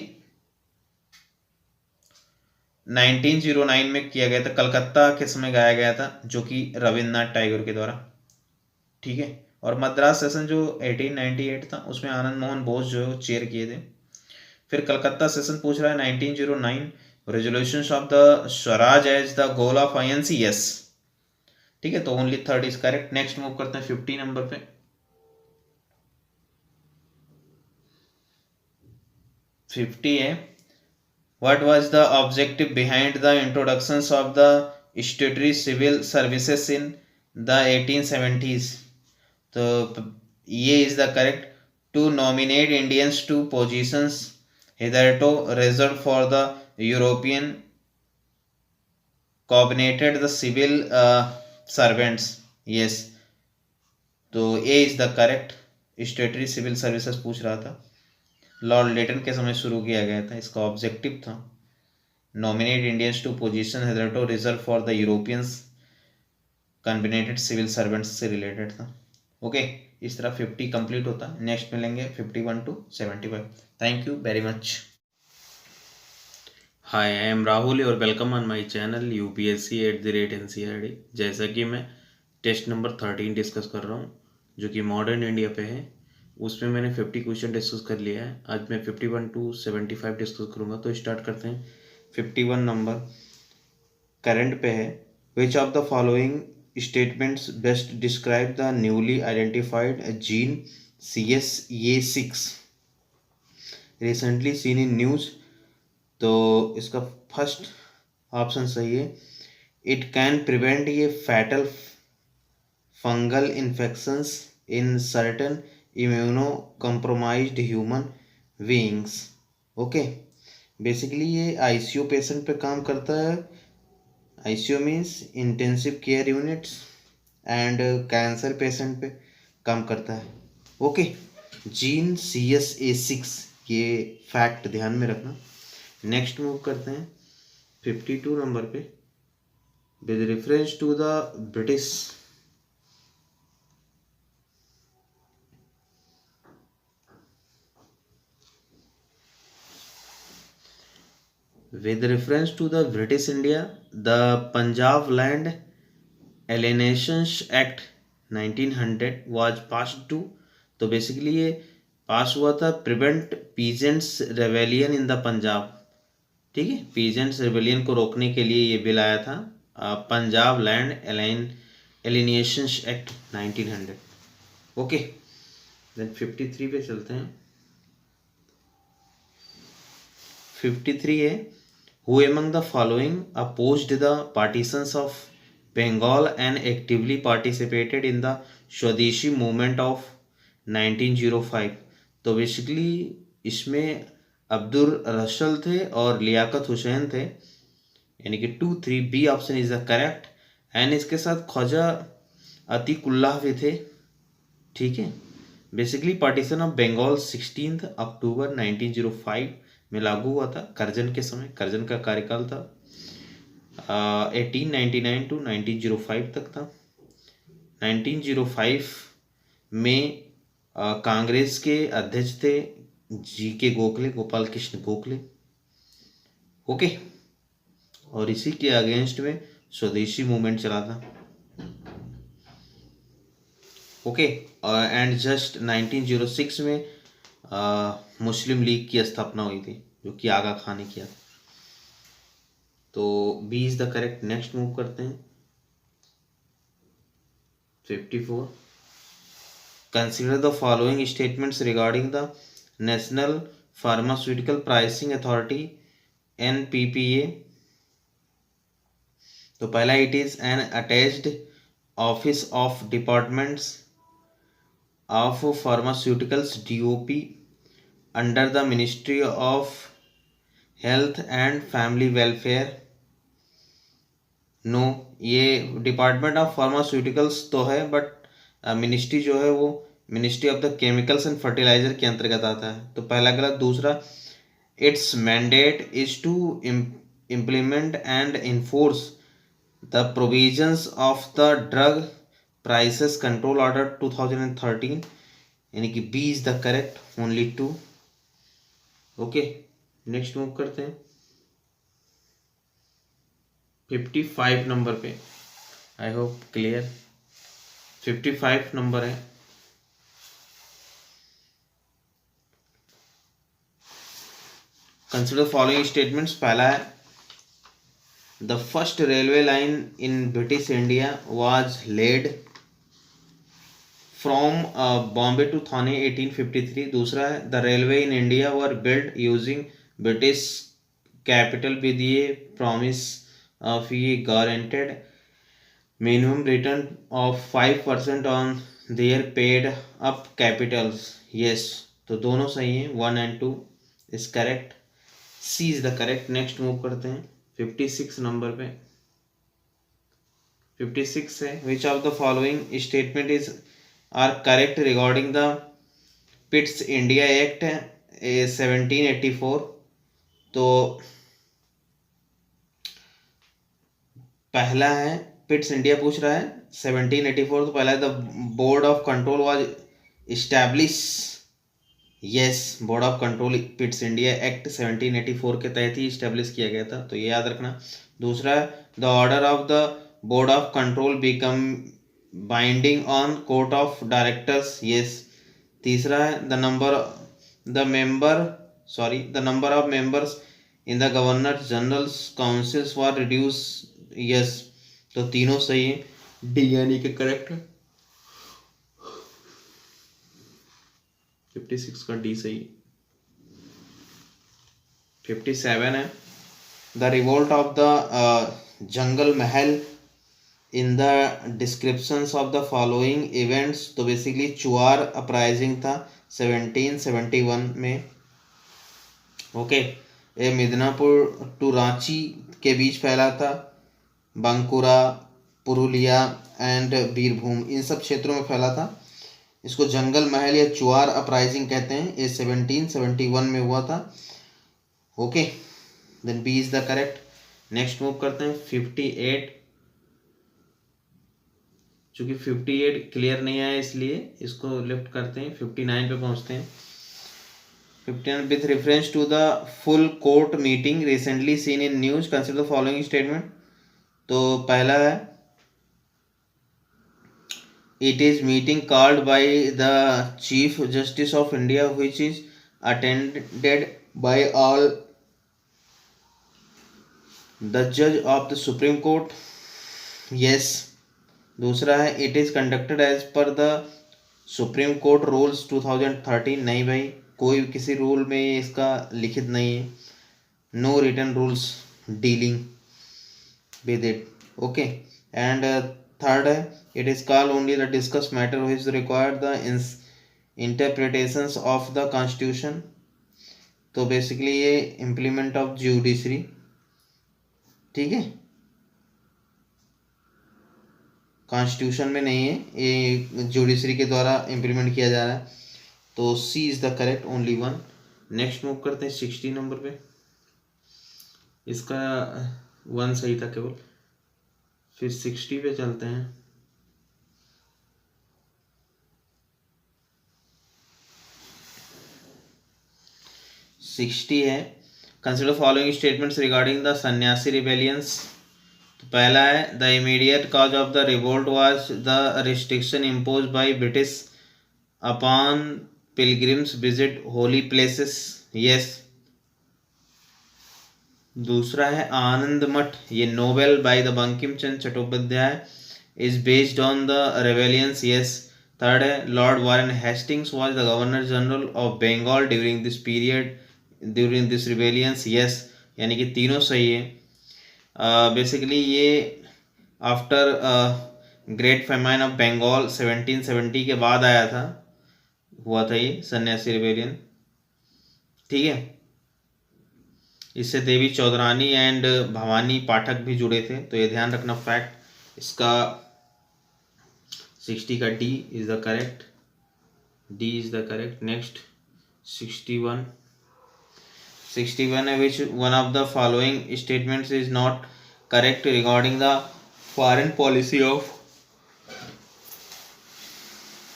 Speaker 1: 1909 में किया गया था. कलकत्ता के समय गाया गया था, जो कि रविन्द्रनाथ टैगोर के द्वारा. ठीक है. और मद्रास सेशन जो 1898 था उसमें आनंद मोहन बोस जो चेयर किए थे. फिर कलकत्ता सेशन पूछ रहा है 1909 resolutions of the Swaraj as the goal of INC. Yes. ठीक है, तो only third is correct. Next move करते हैं 50 नंबर पे. 50 है what was the objective behind the introductions of the statutory civil services in the 1870s. तो ये is the correct. To nominate Indians to positions hitherto reserved for the European covenanted the civil servants. Yes. तो A is the correct. Statutory civil services पूछ रहा था. लॉर्ड लेटन के समय शुरू किया गया था. इसका ऑब्जेक्टिव था nominate Indians to position hitherto reserve for the Europeans covenanted civil servants से रिलेटेड था. ओके, इस तरह 50 कंप्लीट होता है. नेक्स्ट मिलेंगे 51 to 75. Thank you very much. Hi, I am Rahul और welcome on my channel UPSC@NCRD. जैसा कि मैं टेस्ट नंबर 13 डिस्कस कर रहा हूँ जो कि मॉडर्न इंडिया पे है. उसमें मैंने 50 क्वेश्चन डिस्कस कर लिया है. आज मैं 51 to 75 डिस्कस करूँगा. तो स्टार्ट करते हैं. 51 नंबर करंट पे है. Which of the following statements best describe the newly identified gene CSA6. Recently seen in news. तो इसका फर्स्ट ऑप्शन सही है। इट कैन प्रिवेंट ये fatal fungal infections in certain immuno compromised human beings. Okay, basically ये आईसीयू पेशेंट पे काम करता है। ICU means intensive care units and cancer patient पे काम करता है। ओके, जीन CSA6, ये फैक्ट ध्यान में रखना। नेक्स्ट मूव करते हैं 52 नंबर पे। With reference to the British India, the Punjab Land Alienation Act 1900 was passed to। तो बेसिकली ये पास हुआ था prevent peasants rebellion in the Punjab. ठीक है, पीजेंट्स रेवेलियन को रोकने के लिए ये बिल आया था, Punjab land alienation act 1900। Okay, then 53 पे चलते हैं। 53 है, who among the following opposed the partitions of Bengal and actively participated in the स्वदेशी मूवमेंट ऑफ 1905। तो बेसिकली इसमें अब्दुल रसल थे और लियाकत हुसैन थे, यानी कि 2, 3 B option is the correct. And इसके साथ ख्वाजा अतीकुल्लाह भी थे। ठीक है, बेसिकली पार्टीशन ऑफ बंगाल 16 अक्टूबर 1905 में लागू हुआ था, करजन के समय। करजन का कार्यकाल था 1899 टू 1905 तक था। 1905 में कांग्रेस के अध्यक्ष थे GK गोखले, गोपाल कृष्ण गोखले। ओके, और इसी के अगेंस्ट में स्वदेशी मूवमेंट चला था। ओके, एंड जस्ट 1906 में मुस्लिम लीग की स्थापना हुई थी, जो कि आगा खान ने किया था। तो B is the correct. Next move करते हैं 54। Consider the following statements regarding the national pharmaceutical pricing authority NPPA। तो पहला, it is an attached office of departments of pharmaceuticals DOP under the ministry of health and family welfare. No, ये डिपार्टमेंट ऑफ फार्मास्यूटिकल्स तो है, बट मिनिस्ट्री जो है वो ministry of the chemicals and fertilizer के अंतर्गत आता है। तो पहला गलत। दूसरा, it's mandate is to implement and enforce the provisions of the drug prices control order 2013, यानी कि B is the correct, only 2। Okay, next move करते हैं 55 नंबर पे। I hope clear. 55 नंबर है। Consider following statements. पहला है, the first railway line in British India was laid from Bombay to Thane 1853। दूसरा है, the railway in India were build using British capital with ये प्रॉमिस ऑफ ये guaranteed minimum return of 5% on their paid up capitals. Yes, तो दोनों सही हैं, 1 and 2 is correct. C is the correct. Next move करते हैं 56 नंबर पे। 56 है, which of the following statement is are correct regarding the Pitt's India act 1784। तो पहला है, पिट्स इंडिया पूछ रहा है 1784। तो पहला है, the board of control was establish. Yes, board of control पिट्स India act 1784 के तहत ही इस्टेब्लिश किया गया था, तो ये याद रखना। दूसरा, the order of the board of control become binding on court of directors. Yes. तीसरा है, the number of members in the governor general councils were reduce. Yes, तो तीनों सही है, डी यानी कि करेक्ट है। 56 का डी सही है। 57 है the revolt of the Jungle Mahal in the descriptions of the following events. तो बेसिकली चुआर अपराइजिंग था 1771 में। ओके, ये मिदनापुर टू रांची के बीच फैला था। बांकुरा, पुरुलिया एंड बीरभूम इन सब क्षेत्रों में फैला था। इसको जंगल महल या चुआर अपराइजिंग कहते हैं। ये 1771 में हुआ था। Okay, then B is the correct. Next move करते हैं 58। चूंकि 58 क्लियर नहीं आया इसलिए इसको लिफ्ट करते हैं, 59 पे पहुंचते हैं। 59 with reference to the full court meeting recently seen in news consider the following statement. तो पहला है it is meeting called by the chief justice of India which is attended by all the जज of the supreme court. Yes. दूसरा है it is conducted as per the supreme court rules 2013। नहीं भाई, कोई किसी रूल में इसका लिखित नहीं है। No written rules dealing with it. Okay, and third है it is called only the discuss matter which require the interpretations of the constitution. तो बेसिकली ये इम्प्लीमेंट ऑफ जुडिशरी। ठीक है, कॉन्स्टिट्यूशन में नहीं है, ये जुडिशरी के द्वारा इम्प्लीमेंट किया जा रहा है। तो C is the correct, only one. Next move करते हैं 60 नंबर पे। इसका 1 सही था केवल। फिर 60 पे चलते हैं। सिक्सटी है consider following statements regarding the sannyasi rebellions. तो पहला है the immediate cause of the revolt was the restriction impose by British upon pilgrims visit holy places. Yes. दूसरा है Anand Math, a novel by the Bankim Chandra Chattopadhyay is based on the rebellions. Yes. Third है Lord Warren Hastings was the governor general of Bengal during this period during this rebellions. Yes, यानी कि तीनों सही है। बेसिकली ये after great famine of Bengal 1770 के बाद आया था, हुआ था ये सन्यासी रिबेलियन। ठीक है, इससे देवी चौधरानी एंड भवानी पाठक भी जुड़े थे, तो ये ध्यान रखना फैक्ट। इसका 60 का D is the correct, D is the correct. Next 61 है which one of the following statements is not correct regarding the foreign policy of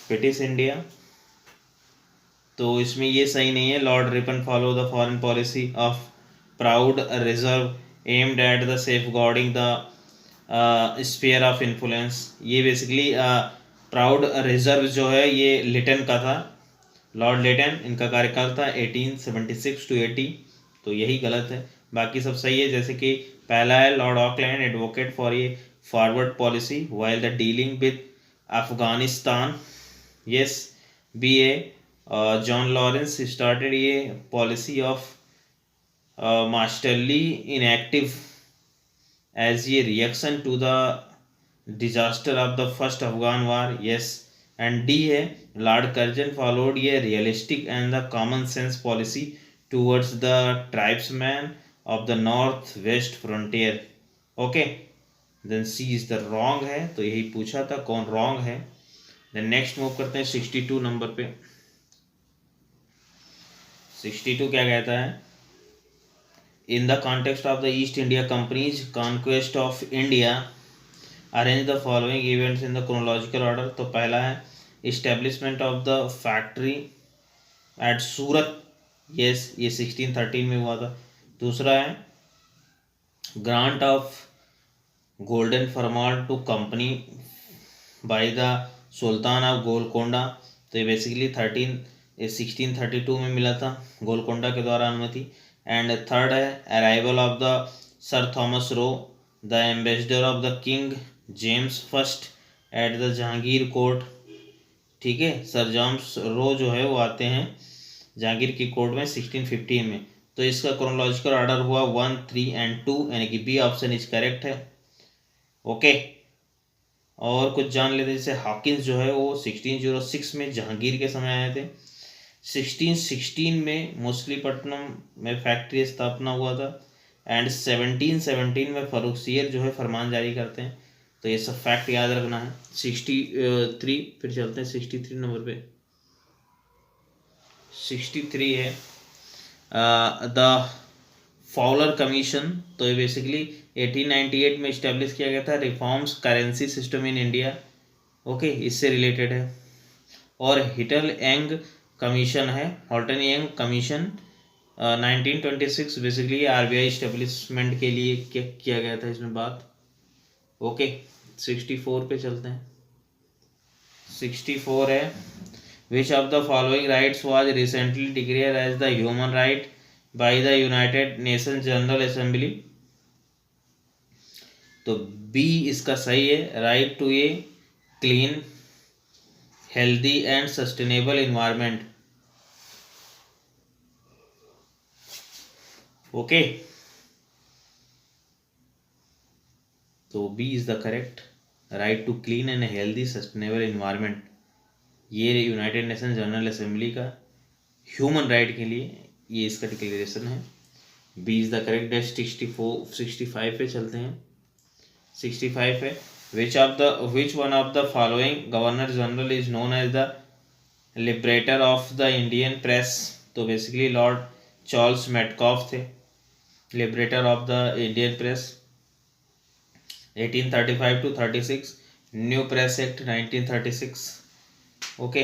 Speaker 1: British India। तो इसमें ये सही नहीं है। Lord Ripon follow the foreign policy of proud reserve aimed at the safeguarding the sphere of influence. ये बेसिकली प्राउड रिजर्व जो है ये लिटन का था, लॉर्ड लिटन, इनका कार्यकाल था 1876 to 80। तो यही गलत है, बाकी सब सही है। जैसे कि पहला है Lord Auckland advocate for a forward policy while the dealing with Afghanistan. Yes. B a John Lawrence started a policy of masterly inactive as a reaction to the disaster of the first Afghan war. Yes. And D है Lord Curzon followed a realistic and the common sense policy towards the tribesmen of the north west frontier। okay, then C is the wrong है, तो यही पूछा था कौन wrong है। then next मूव करते हैं 62 नंबर पे। 62 क्या कहता है in the context of the East India Company's conquest of India arrange the following events in the chronological order। तो पहला है establishment of the factory at Surat. Yes, ये 1613 में हुआ था। दूसरा है grant of golden farman to company by the sultan of Golconda. तो ये बेसिकली 1632 में मिला था, गोलकोंडा के द्वारा अनुमति। एंड थर्ड है arrival of the sir Thomas Roe the ambassador of the king James first at the Jahangir court. ठीक है, सर जेम्स रो जो है वो आते हैं जहांगीर की कोर्ट में 1615 में। तो इसका क्रोनोलॉजिकल ऑर्डर हुआ 1, 3 एंड 2, यानी कि बी ऑप्शन इज करेक्ट है। ओके, और कुछ जान लेते हैं। जैसे हॉकिंस जो है वो 1606 में जहांगीर के समय आए थे। 1616 में मछलीपट्टनम में फैक्ट्री स्थापना हुआ था। एंड 1717 में फर्रुखसियर जो है फरमान जारी करते हैं। तो ये सब फैक्ट याद रखना है। 63, फिर चलते हैं 63 नंबर पे। 63 है द फॉलर कमीशन। तो ये बेसिकली 1898 में इस्टेब्लिश किया गया था। Reforms currency system in India, okay, इससे रिलेटेड है। और हिटल एंग कमीशन है, हॉल्टन एंग कमीशन 1926 बेसिकली आरबीआई इस्टेब्लिशमेंट के लिए किया गया था इसमें बात। ओके, 64 पे चलते हैं। 64 है which of the following rights was recently declared as the human right by the United Nation General Assembly. तो बी इसका सही है, right to a clean healthy and sustainable environment. Okay, तो B is the correct, right to clean and healthy sustainable environment. ये यूनाइटेड नेशन जनरल असेंबली का ह्यूमन राइट के लिए ये इसका डिक्लेरेशन है। B is the correct. 65 पे चलते हैं। 65 है which one of the following governor general is known as the liberator of the Indian press. तो बेसिकली लॉर्ड चार्ल्स मेटकॉफ थे liberator of the Indian press. 1835 to 36, new press act 1936। Okay,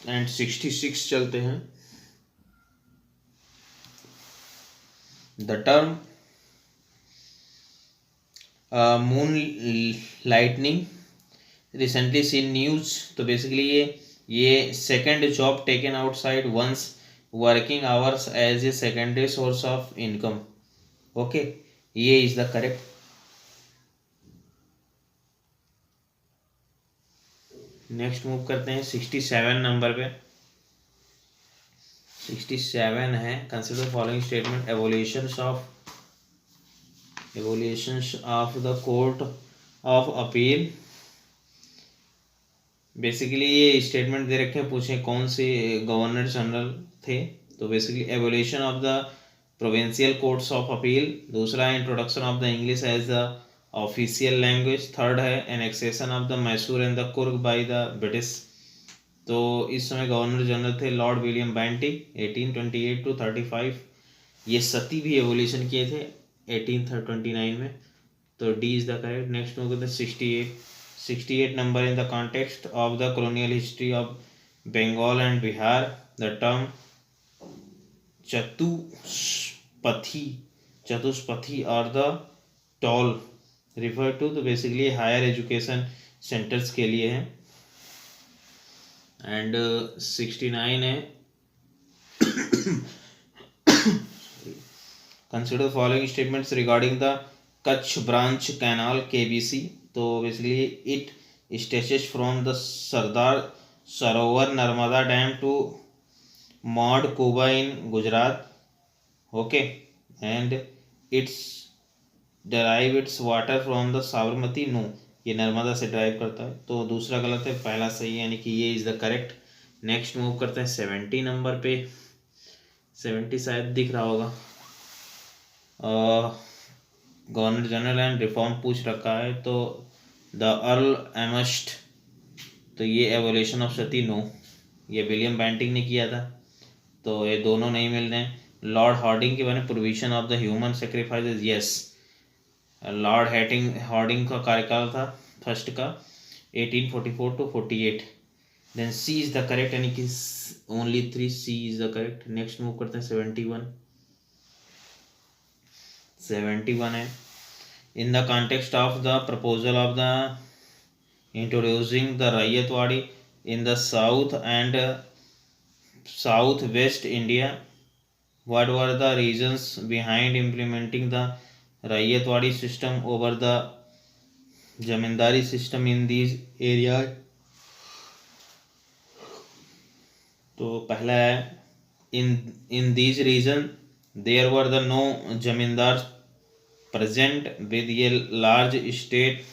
Speaker 1: and 66 चलते हैं। The term moon lightning recently seen news. तो बेसिकली ये second job taken outside once working hours as a secondary source of income. Okay, ये is the correct. Next move करते हैं 67 नंबर पे। 67 है consider following statement evolutions of the court of appeal. Basically ये स्टेटमेंट दे रखे हैं, पूछे कौन से गवर्नर जनरल थे। तो basically evolution of the provincial courts of appeal. दूसरा है introduction of the English as the official language. Third है annexation of the Mysore and the Coorg by the British. तो इस समय गवर्नर जनरल थे लॉर्ड विलियम बेंटिक 1828 to 35। ये सती भी एवोल्यूशन किए थे 1829 में। तो D is the correct. Next हो गया 68 number in the context of the colonial history of Bengal and Bihar the term chatushpathi और द टॉल रिफर टू। तो बेसिकली हायर एजुकेशन सेंटर्स के लिए है। एंड 69 है consider following statements regarding the Kutch branch canal KBC। तो basically it stretches from the Sardar Sarovar Narmada dam to Mod Kuba in Gujarat. Okay, and it's derive its water from the Sabarmati. No, ये नर्मदा से ड्राइव करता है। तो दूसरा गलत है, पहला सही है, यानी कि ये is the correct. Next move करते हैं 70 नंबर पे। 70 शायद दिख रहा होगा। गवर्नर जनरल एंड रिफॉर्म पूछ रखा है। तो द अर्ल एमस्ट, तो ये एवोल्यूशन ऑफ सती। नो, ये विलियम बेंटिक ने किया था। तो ये दोनों नहीं मिल रहे हैं। लॉर्ड हार्डिंग के बारे में provision of the human sacrifices. Yes, lord Hardinge का कार्यकाल था फर्स्ट का 1844 to 48। Then C is the correct, यानी कि only 3 C is the correct. Next move करते हैं 71 है in the context of the proposal of the introducing the ryotwari in the south and south west India. What were the reasons behind implementing the ryotwari system over the zamindari system in these area. तो पहला है in these region there were the no zamindar present with ये large state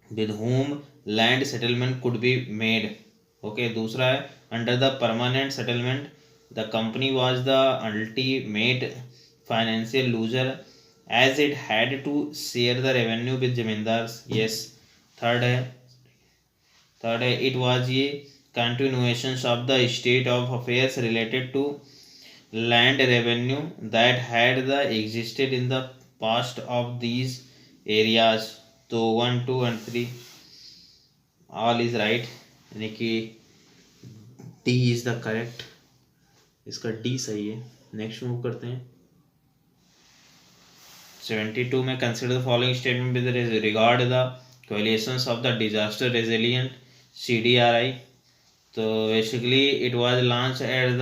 Speaker 1: with whom land settlement could be made. Okay, दूसरा है under the permanent settlement the company was the ultimate financial loser as it had to share the revenue with zamindars. Yes. third है it was a continuations of the state of affairs related to land revenue that had the existed in the past of these areas. तो 1 2 and 3 ऑल इज राइट, यानी कि डी इज द करेक्ट, इसका डी सही है। नेक्स्ट मूव करते हैं 72 में consider the following statement with regard the coalitions of the disaster resilient CDRI। तो basically it was launch at the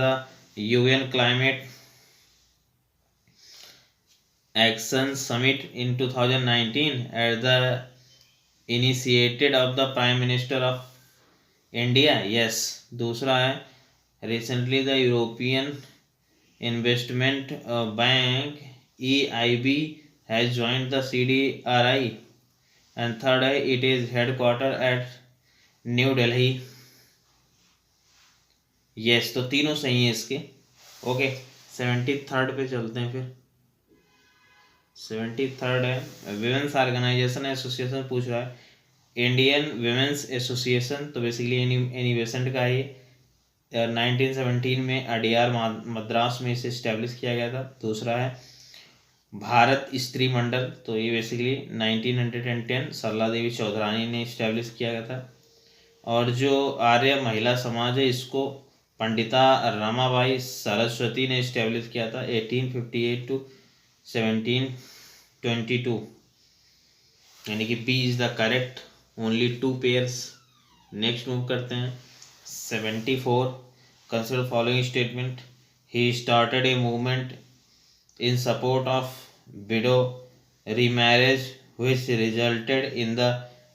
Speaker 1: UN climate Action Summit in 2019 at the initiated of the Prime Minister of India. Yes. दूसरा है recently the European Investment Bank EIB has joined the CDRI. And third है it is headquartered at New Delhi. Yes. तो तीनों सही हैं इसके। ओके 73rd पे चलते हैं फिर। 73rd है विमेंस ऑर्गेनाइजेशन एसोसिएशन पूछ रहा है इंडियन विमेंस एसोसिएशन। तो बेसिकली एनी बेसेंट का ये 1917 में अडियार मद्रास में इसे इस्टेब्लिश किया गया था। दूसरा है भारत स्त्री मंडल। तो ये बेसिकली 1910 सरला देवी चौधरानी ने इस्टेब्लिश किया गया था। और जो आर्य महिला समाज है इसको पंडिता रमाबाई सरस्वती ने इस्टेब्लिश किया था 1858 to 1722, यानी कि B is the correct, only 2 pairs. Next move करते हैं 74 consider following statement he started a movement in support of widow remarriage which resulted in the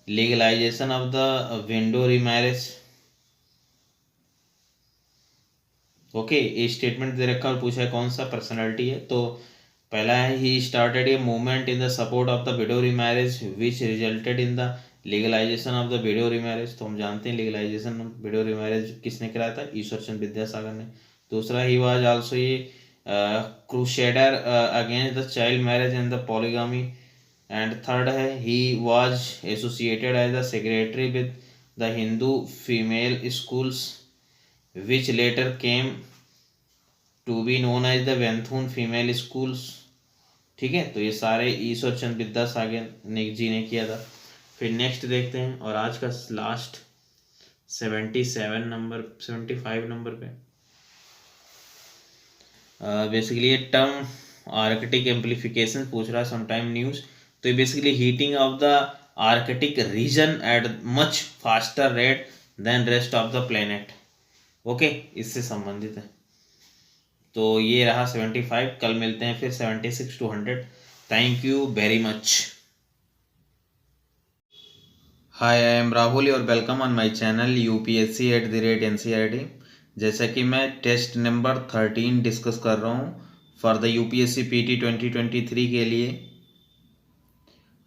Speaker 1: legalization of the window remarriage. Okay ये स्टेटमेंट दे रखा और पूछा है कौन सा पर्सनालिटी है। तो पहला है ही started a movement in the support of the window remarriage which resulted in the legalization of the window remarriage. तो हम जानते हैं लीगलाइजेशन विडो रीमैरेज किसने कराया था, ईश्वर चंद्र विद्यासागर ने। दूसरा he was also a crusader against the child marriage and the polygamy. And third है he was associated as the secretary with the Hindu female schools which later came to be known as the Bethune female schools. ठीक है, तो ये सारे ईश्वर चंद्र विद्यासागर जी ने किया था। फिर नेक्स्ट देखते हैं और आज का लास्ट 75 नंबर पे बेसिकली ये टर्म आर्कटिक एम्प्लीफिकेशन पूछ रहा है समटाइम न्यूज। तो ये basically heating of the Arctic region at much faster rate than rest of the planet. Okay, इससे संबंधित है। तो ये रहा 75। कल मिलते हैं फिर 76 to 100। Thank you very much. Hi, I am Rahul और welcome on my channel UPSC@NCERT। जैसा कि मैं टेस्ट नंबर 13 डिस्कस कर रहा हूँ फॉर द UPSC PT 2023 के लिए,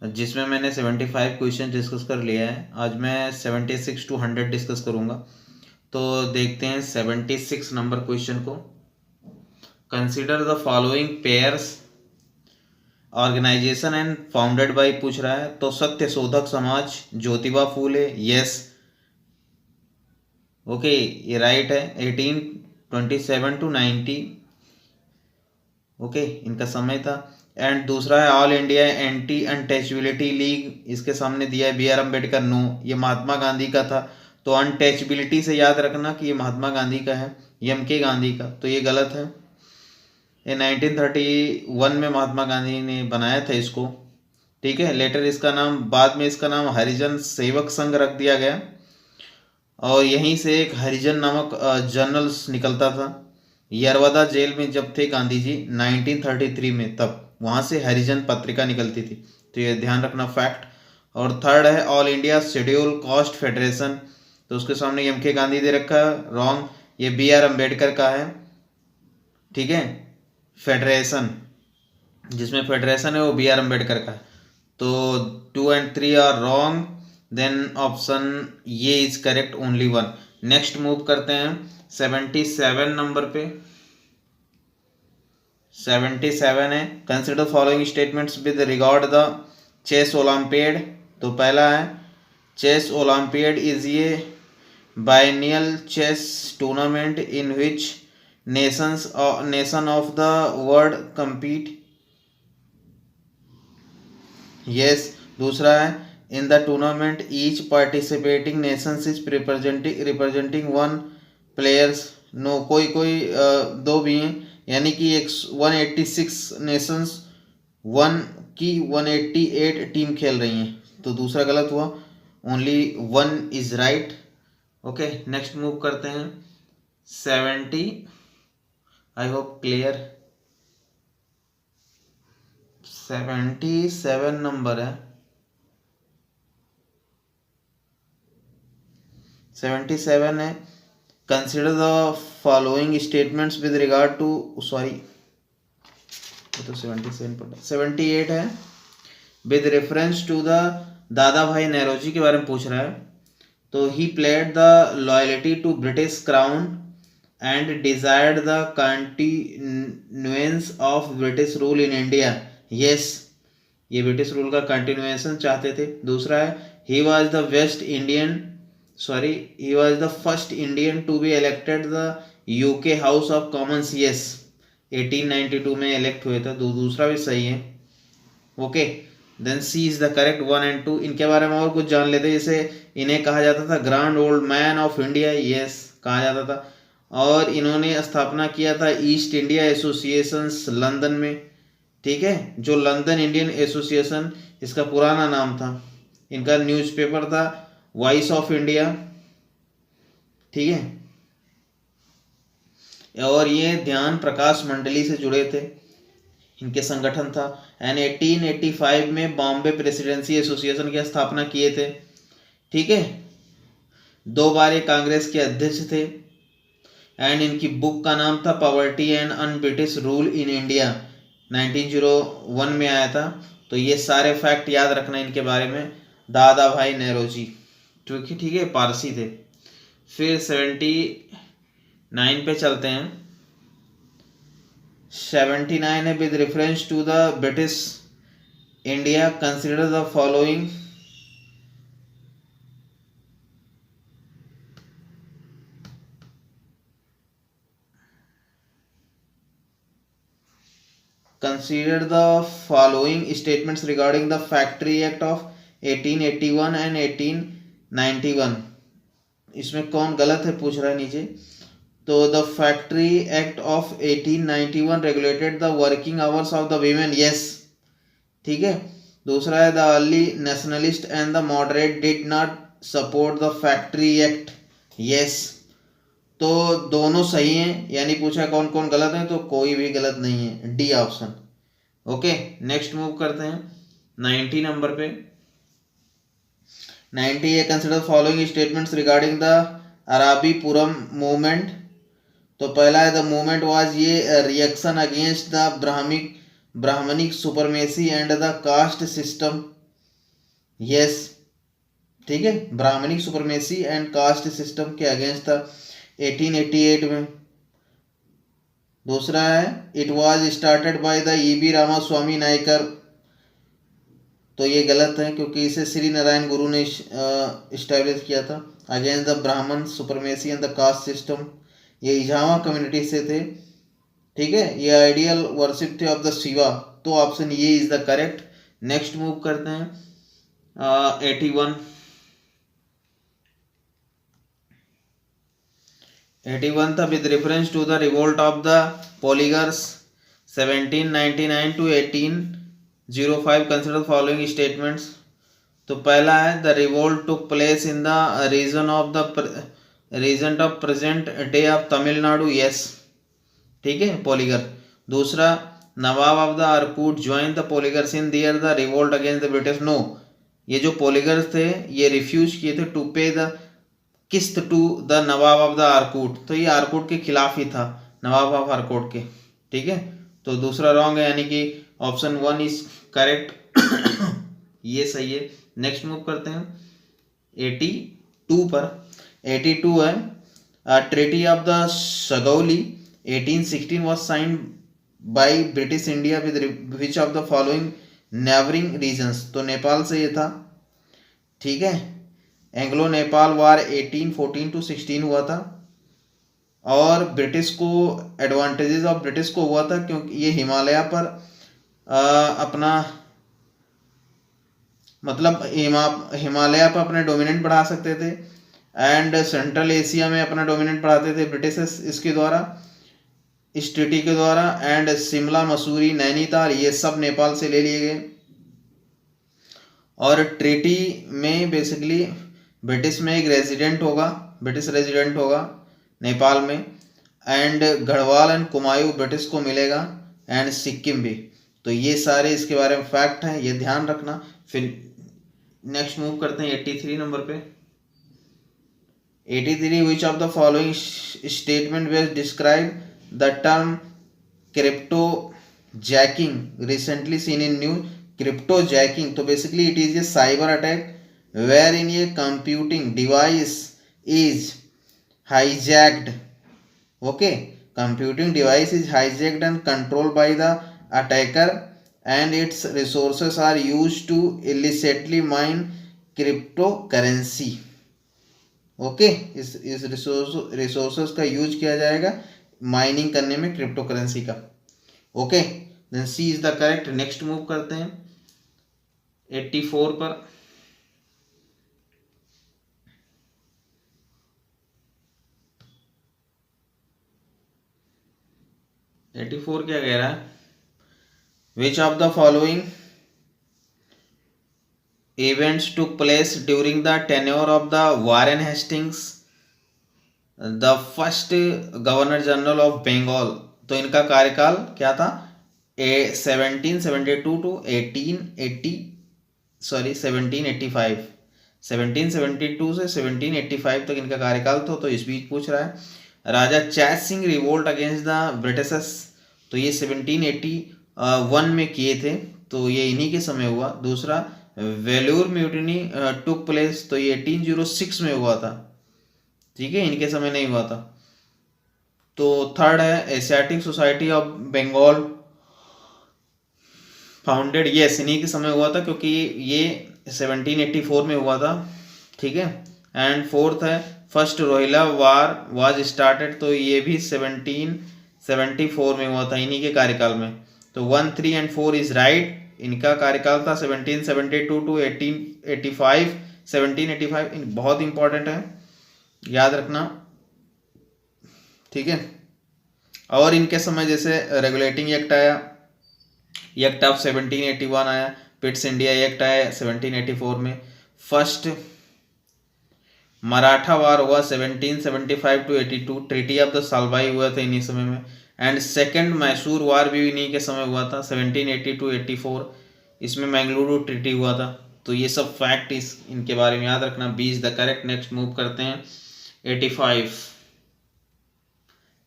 Speaker 1: जिसमें मैंने 75 क्वेश्चन डिस्कस कर लिया है। आज मैं 76 to 100 डिस्कस करूँगा। तो देखते हैं 76 नंबर क्वेश्चन को। Consider the following pairs organization and founded by पूछ रहा है। तो सत्य शोधक समाज ज्योतिबा फूले, यस। ओके, ये राइट है। 1827 to 90। ओके, इनका समय था। एंड दूसरा है all India anti untouchability league, इसके सामने दिया है BR अम्बेडकर, नो, ये महात्मा गांधी का था। तो अनटचबिलिटी से याद रखना कि ये महात्मा गांधी का है, MK गांधी का, तो ये गलत है। ये 1931 में महात्मा गांधी ने बनाया था इसको। ठीक है, लेटर इसका नाम, बाद में इसका नाम हरिजन सेवक संघ रख दिया गया। और यहीं से एक हरिजन नामक जर्नल्स निकलता था। यरवदा जेल में जब थे गांधी जी 1933 में, तब वहाँ से हरिजन पत्रिका निकलती थी। तो ये ध्यान रखना फैक्ट। और थर्ड है all India schedule caste federation. तो उसके सामने एम के गांधी दे रखा है, रॉन्ग। ये बी आर अम्बेडकर का है, ठीक है। फेडरेशन, जिसमें फेडरेशन है वो बी आर अम्बेडकर का है। तो 2 and 3 are wrong, then option ये is correct, only 1। Next move करते हैं 77 नंबर पे। 77 है, consider following statements with regard the chess olympiad. तो पहला है chess olympiad is a biennial chess tournament in which nation of the world compete। Yes. दूसरा है in the tournament each participating nations is representing one players. No, कोई कोई दो भी हैं, यानी कि 186 नेशंस, 188 टीम खेल रही हैं। तो दूसरा गलत हुआ, only 1 is right. Okay, next move करते हैं 70। आई होप क्लियर। 77 नंबर है। 77 है, consider the following statements with regard to, sorry तो 77 पर 78 है, विद रेफरेंस टू द दादा भाई नौरोजी के बारे में पूछ रहा है। तो he pledged the loyalty to British crown and desired the continuance of British rule in India. Yes, ये ब्रिटिश रूल का कंटिन्यूएशन चाहते थे। दूसरा है he was the first Indian to be elected the UK house of commons. Yes, 1892 में इलेक्ट हुए थे। दूसरा भी सही है। Okay, then C is the correct, 1 and 2। इनके बारे में और कुछ जान लेते, जैसे इन्हें कहा जाता था grand old man of India. Yes, कहा जाता था। और इन्होंने स्थापना किया था ईस्ट इंडिया एसोसिएशन लंदन में, ठीक है, जो लंदन इंडियन एसोसिएशन इसका पुराना नाम था। इनका न्यूज़पेपर था वॉइस ऑफ इंडिया, ठीक है। और ये ध्यान प्रकाश मंडली से जुड़े थे, इनके संगठन था। एंड 1885 में बॉम्बे प्रेसिडेंसी एसोसिएशन की स्थापना किए थे, ठीक है। 2 बार ये कांग्रेस के अध्यक्ष थे। एंड इनकी बुक का नाम था poverty and un British rule in India, 1901 में आया था। तो ये सारे फैक्ट याद रखना इनके बारे में। दादा भाई नौरोजी, ठीक है, पारसी थे। फिर 79 पे चलते हैं। 79 है, with reference to the British India consider the following. Consider the following statements regarding the Factory Act of 1881 and 1891। इसमें कौन गलत है पूछ रहा है नीचे। तो the factory act of 1891 regulated the working hours of the women. Yes, ठीक है। दूसरा है the early nationalist and the moderate did not support the factory act. Yes, तो दोनों सही हैं, यानी पूछा कौन कौन गलत है, तो कोई भी गलत नहीं है, D option. Okay, next move करते हैं 90 नंबर पे। 90 है, consider following statements regarding the Aruvippuram movement. तो पहला है the movement was a reaction against the brahmanic supremacy and the caste system. Yes, ठीक है, brahmanic supremacy and caste system के अगेंस्ट था 1888 में। दूसरा है it was started by the E B Ramaswamy Naicker. तो ये गलत है क्योंकि इसे श्री नारायण गुरु ने इस्टेब्लिश किया था against the Brahmin supremacy and the caste system. ये इजामा कम्युनिटी से थे, ठीक है। ये आइडियल वर्शिप थे ऑफ द शिवा। तो ऑप्शन ये is the correct. Next move करते हैं 81 था, with reference to the revolt of the poligars 1799 to 1805। Consider following statements. तो पहला है the revolt took place in the region of present day of Tamil Nadu. Yes, ठीक है, पॉलीगर। दूसरा nawab of the Arcot join the poligars in their the revolt against the British. No, ये जो पॉलीगर्स थे ये रिफ्यूज किए थे to pay the kist to the nawab of the Arcot, तो ये आरकूट के खिलाफ ही था, नवाब ऑफ आरकूट के। ठीक है, तो दूसरा रॉन्ग है, यानी कि ऑप्शन 1 इज करेक्ट। ये सही है। नेक्स्ट मूव करते हैं 82 पर। 82 है treaty of the Sugauli 1816 was signed by British India with which of the following neighboring regions, तो नेपाल से ये था। ठीक है, एंग्लो नेपाल वार 1814 to 16 हुआ था, और ब्रिटिश को एडवांटेजेस ऑफ ब्रिटिश को हुआ था क्योंकि ये हिमालय पर अपना मतलब हिमालय पर अपने डोमिनेंट बढ़ा सकते थे, एंड सेंट्रल एशिया में अपना डोमिनेंट बढ़ाते थे ब्रिटिश इसके द्वारा, इस ट्रीटी के द्वारा। एंड शिमला, मसूरी, नैनीताल ये सब नेपाल से ले लिए गए। और ट्रीटी में बेसिकली ब्रिटिश में एक रेजिडेंट होगा, ब्रिटिश रेजिडेंट होगा नेपाल में, and Garhwal and Kumaon British को मिलेगा, एंड सिक्किम भी। तो ये सारे इसके बारे में फैक्ट हैं, ये ध्यान रखना। फिर नेक्स्ट मूव करते हैं 83 नंबर पे। 83 which of the following statement will describe the term cryptojacking recently seen in news. Cryptojacking, तो basically it is a cyber attack wherein a computing device is hijacked. Okay, computing device is hijacked and controlled by the attacker, and its resources are used to illicitly mine cryptocurrency. Okay, इस रिसोर्सेस का यूज किया जाएगा माइनिंग करने में क्रिप्टो करेंसी का। Okay, then C is the correct. Next move करते हैं 84 पर। 84 क्या कह रहा है? Which of the following events took place during the tenure of the Warren Hastings, the first Governor General of Bengal। तो इनका कार्यकाल क्या था? 1772 to 1785 1772 से 1785 तक इनका कार्यकाल था। तो इस बीच पूछ रहा है राजा चैत Singh revolt against the Britishers, तो ये 1781 में किए थे, तो ये इन्हीं के समय हुआ। दूसरा वेल्यूर म्यूटिनी टुक प्लेस, तो ये 1806 में हुआ था। ठीक है, इनके समय नहीं हुआ था। तो थर्ड है Asiatic society of Bengal founded, yes इन्हीं के समय हुआ था क्योंकि ये 1784 में हुआ था। ठीक है, एंड फोर्थ है first Rohilla war was started, तो ये भी 1774 में हुआ था, इन्हीं के कार्यकाल में। तो 1, 3 एंड 4 इज राइट। इनका कार्यकाल था 1772 टू 1885। 1785 बहुत इंपॉर्टेंट है, याद रखना। ठीक है, और इनके समय जैसे रेगुलेटिंग एक्ट आया, एक्ट ऑफ 1781 आया, पिट्स इंडिया एक्ट आया 1784 में। फर्स्ट मराठा वार हुआ 1775 to 82, treaty of the Salbai हुआ था इन्हीं समय में। एंड सेकंड मैसूर वार भी इन्हीं के समय हुआ था 1780 टू 84, इसमें मैंगलुरु ट्रीटी हुआ था। तो ये सब फैक्ट इनके बारे में याद रखना। 20 द करेक्ट। नेक्स्ट मूव करते हैं 85।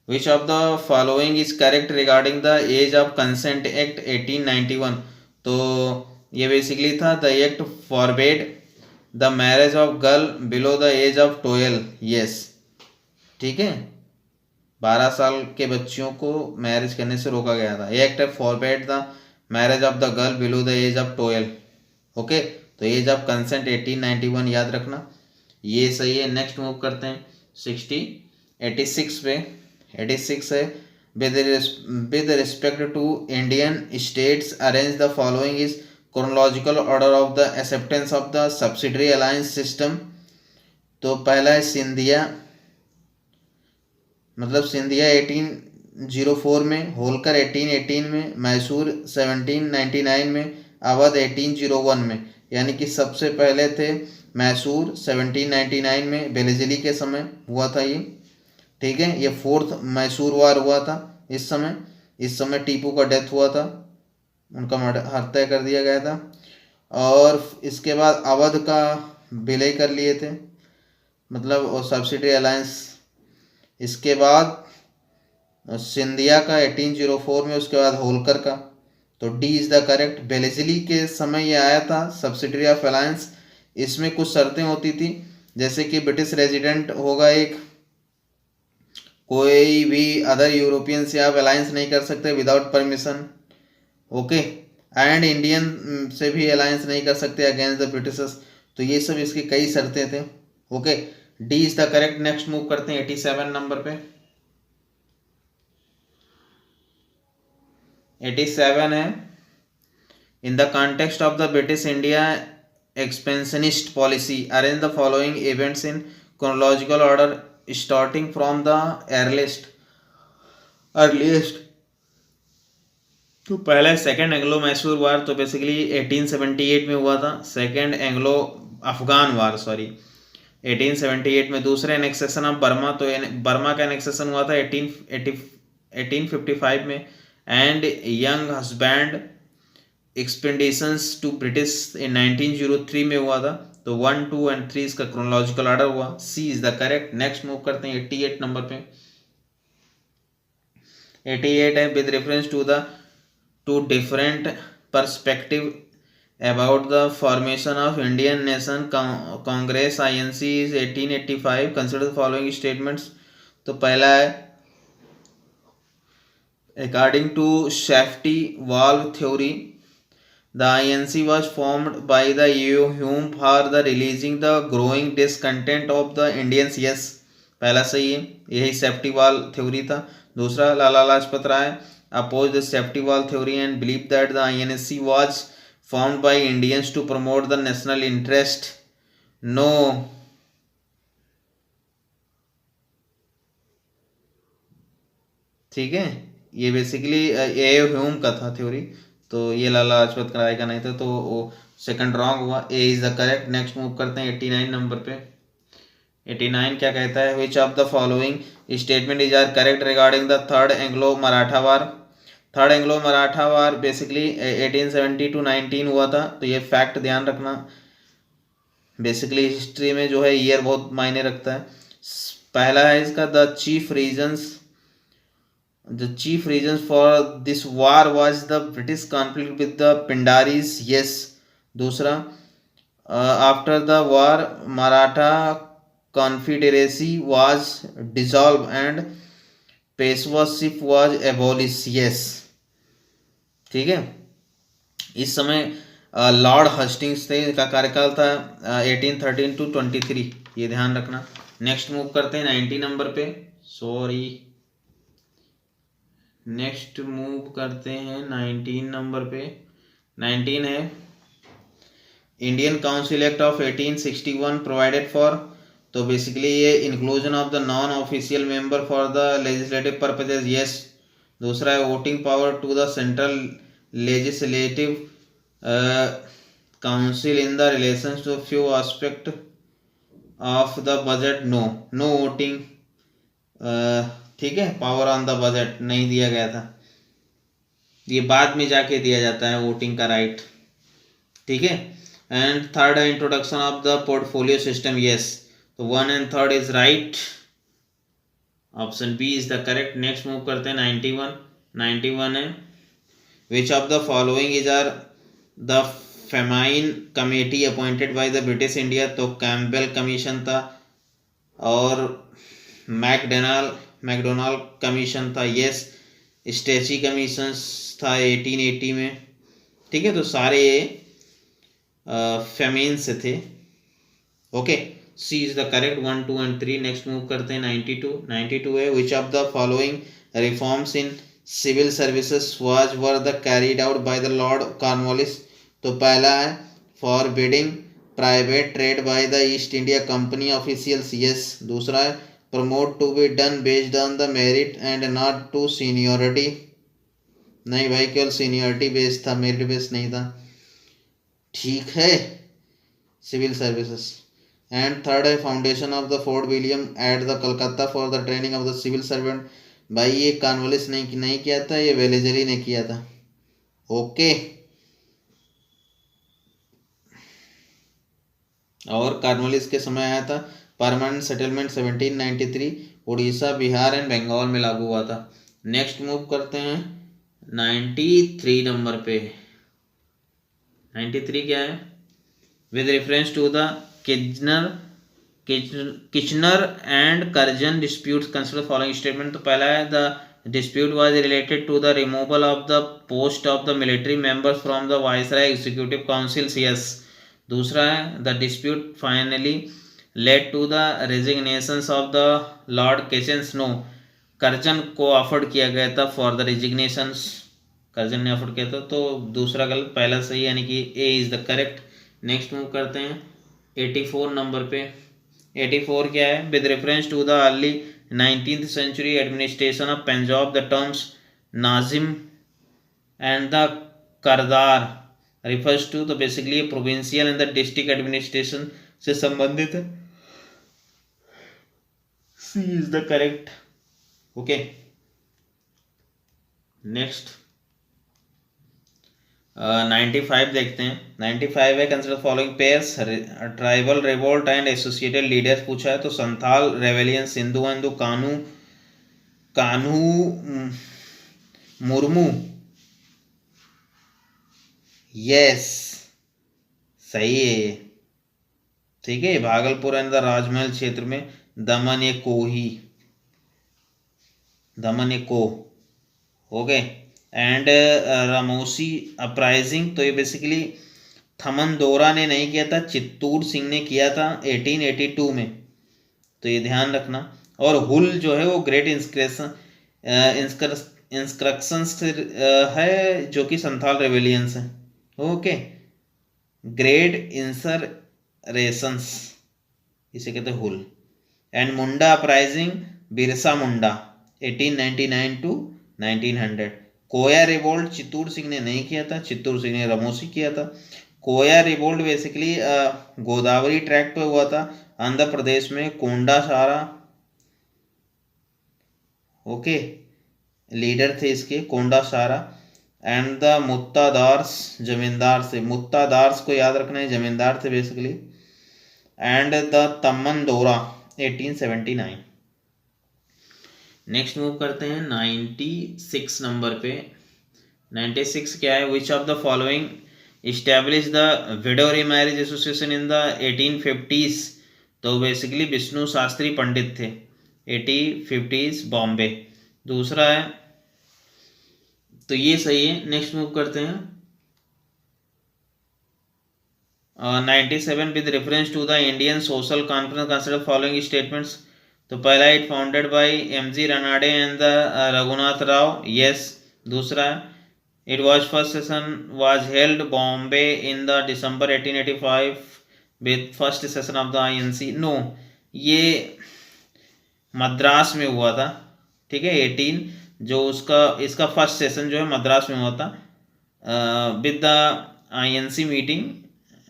Speaker 1: Which of the following is correct regarding the age of consent act 1891, तो ये बेसिकली था the act forbade the marriage of girl below the age of 12 years। ठीक है, 12 साल के बच्चियों को मैरिज करने से रोका गया था। Act forbade the marriage of the girl below the age of 12। Okay, तो एज ऑफ कंसेंट 1891 याद रखना, ये सही है। नेक्स्ट मूव करते हैं 86 पे। 86 है with respect to Indian states arrange the following is chronological order of the acceptance of the subsidiary alliance system। तो पहला है सिंधिया, मतलब सिंधिया 1804 में, होलकर 1818 में, मैसूर 1799 में, अवध 1801 में। यानी कि सबसे पहले थे मैसूर 1799 में, बेलेजली के समय हुआ था ये। ठीक है, ये फोर्थ मैसूर वार हुआ था इस समय टीपू का डेथ हुआ था, उनका हत्या कर दिया गया था। और इसके बाद अवध का विलय कर लिए थे, मतलब और सब्सिडरी अलायंस। इसके बाद सिंधिया का 1804 में, उसके बाद होलकर का। तो डी इज द करेक्ट। बेलेजली के समय ये आया था सब्सिडरी ऑफ अलायंस। इसमें कुछ शर्तें होती थी, जैसे कि ब्रिटिश रेजिडेंट होगा एक, कोई भी अदर यूरोपियन से आप अलायंस नहीं कर सकते without permission. Okay. And Indian से भी अलायंस नहीं कर सकते अगेंस्ट द ब्रिटिशर्स। तो ये सब इसकी कई शर्तें थे। Okay, D is the correct. Next move करते हैं 87 नंबर पे। 87 है, in the context of the British India expansionist policy arrange the following events in chronological order starting from the earliest. तो पहले सेकेंड एंग्लो मैसूर वार, तो बेसिकली 1878 में हुआ था। Second Anglo Afghan war, sorry, 1878 में। दूसरे एनेक्सेशन ऑफ बर्मा, तो बर्मा का एनेक्सेशन हुआ था 1855 में। And Younghusband expeditions to British in 1903 में हुआ था। तो 1, 2 एंड 3 इसका क्रोनोलॉजिकल ऑर्डर हुआ। C is the correct. Next move करते हैं 88 नंबर पे। 88 है, with reference to the two different perspective about the formation of Indian nation Congress INC is 1885 consider the following statements. तो पहला है, according to safety valve theory the INC was formed by the Hume for the releasing the growing discontent of the Indians. Yes, पहला सही है, यही सेफ्टी वाल थ्योरी था। दूसरा, Lala Lajpat Rai opposed the safety valve theory and believed that the INC was formed by Indians to promote the national interest. No. ठीक है, ये बेसिकली ए ह्यूम का था थ्योरी, तो ये लाला लाजपत राय का नहीं था, तो वो सेकंड रॉन्ग हुआ। A is the correct. Next move करते हैं 89 नंबर पे। 89 क्या कहता है, which of the following statement is are correct regarding the third Anglo Maratha war. Third Anglo Maratha war basically 1870 to 19 हुआ था। तो ये फैक्ट ध्यान रखना, बेसिकली हिस्ट्री में जो है ईयर बहुत मायने रखता है। पहला है इसका, the chief reason for this war was the British conflict with the Pindaris. Yes. दूसरा, after the war Maratha confederacy was dissolve and Peshwaship was abolish. Yes, ठीक है। इस समय लॉर्ड हस्टिंग्स थे, का कार्यकाल था 1813 to 23, ये ध्यान रखना। नेक्स्ट मूव करते हैं 90 नंबर पे। सॉरी, नेक्स्ट मूव करते हैं 19 नंबर पे। 19 है, Indian council act of 1861 provided for. तो बेसिकली ये inclusion of the non official member for the legislative purposes. Yes. दूसरा है, voting power to the central legislative council in the relation to few aspect of the budget. No voting, ठीक है, पावर ऑन द बजट नहीं दिया गया था, ये बाद में जाके दिया जाता है वोटिंग का राइट, ठीक है। एंड थर्ड है, introduction of the portfolio system. Yes, तो 1 and 3 is right, option B is the correct. Next move करते हैं 91 है, which of the following is are the famine committee appointed by the British India. तो कैम्पबेल कमीशन था और मैकडोनाल्ड कमीशन था। यस। स्टेची कमीशन था 1880 में, ठीक है। तो सारे ये फेमेन से थे। Okay, C is the correct. 1, 2 and 3। Next move करते हैं 92 है, which of the following reforms in civil services were the carried out by the lord Cornwallis. तो पहला है, forbidding private trade by the East India company officials. Yes. दूसरा है, promote to be done based on the merit and not to seniority. नहीं भाई, केवल सीनियोरिटी बेस्ड था, मेरिट बेस्ड नहीं था, ठीक है, सिविल सर्विसेज। एंड थर्ड है, foundation of the fort William at the Calcutta for the training of the civil servant. भाई ये कॉर्नवालिस नहीं किया था, ये वेलेजली ने किया था। ओके, और कॉर्नवालिस के समय आया था permanent settlement 1793 Orissa, Bihar and Bengal में लागू हुआ था। नेक्स्ट मूव करते हैं 93 नंबर पे। 93 क्या है? With reference to the Kitchener and Curzon dispute consider following statement. तो पहला है the dispute was related to the removal of the post of the military members from the viceroy executive council CS। दूसरा है the dispute finally led to the resignations of the Lord Kitchener. Curzon को ऑफर्ड किया गया था फॉर द रेजिग्नेशंस, कर्जन ने ऑफर्ड किया था, तो दूसरा गलत, पहला सही, यानी कि A is the correct. Next move करते हैं 84 नंबर पे। 84 क्या है? With reference to the early 19th century administration of Punjab the terms nazim and the kardar refers to, तो basically provincial and the district administration से संबंधित है। C is the correct. Okay, next 95 देखते हैं। 95 है consider following pairs tribal revolt and associated leaders पूछा है। तो Santhal rebellion, Sindhu and Kanhu Murmu, yes सही है ये, ठीक है। भागलपुर एंड द राजमहल क्षेत्र में दमन ये कोही, दमन ये को, ओके। एंड रामोसी अपराइजिंग, तो ये बेसिकली थमनदोरा ने नहीं किया था, चित्तूर सिंह ने किया था 1882 में, तो ये ध्यान रखना। और हुल जो है वो ग्रेट इंस्क्रक्शंस है जो कि संथाल रेवेलियंस है, ओके। ग्रेट इंसरेशंस इसे कहते हैं Hul. And Munda uprising Birsa Munda 1899 to 1900। Koya revolt Chittoor Singh ने नहीं किया था, चित्तूर सिंह ने रामोसी किया था। कोया रिवोल्ट बेसिकली गोदावरी ट्रैक पे हुआ था आंध्र प्रदेश में, कोंडा सारा, ओके, लीडर थे इसके कोंडा सारा। एंड द मुत्तादार्स जमींदार से, मुत्तादार्स को याद रखना है, जमींदार थे basically. And the Tammandora 1879। Next move करते हैं 96 नंबर पे। 96 क्या है? Which of the following establish the widow remarriage association in the 1850s। तो बेसिकली विष्णु शास्त्री पंडित थे, 1850s बॉम्बे। दूसरा है, तो ये सही है। नेक्स्ट मूव करते हैं 97 with reference to the Indian social conference consider following statements. तो पहला it founded by MG Ranade and the Raghunath Rao, yes. दूसरा it was first session was held Bombay in the December 1885 with first session of the INC, no, ये मद्रास में हुआ था, ठीक है। 18 जो उसका इसका फर्स्ट सेशन जो है मद्रास में हुआ था विद द INC मीटिंग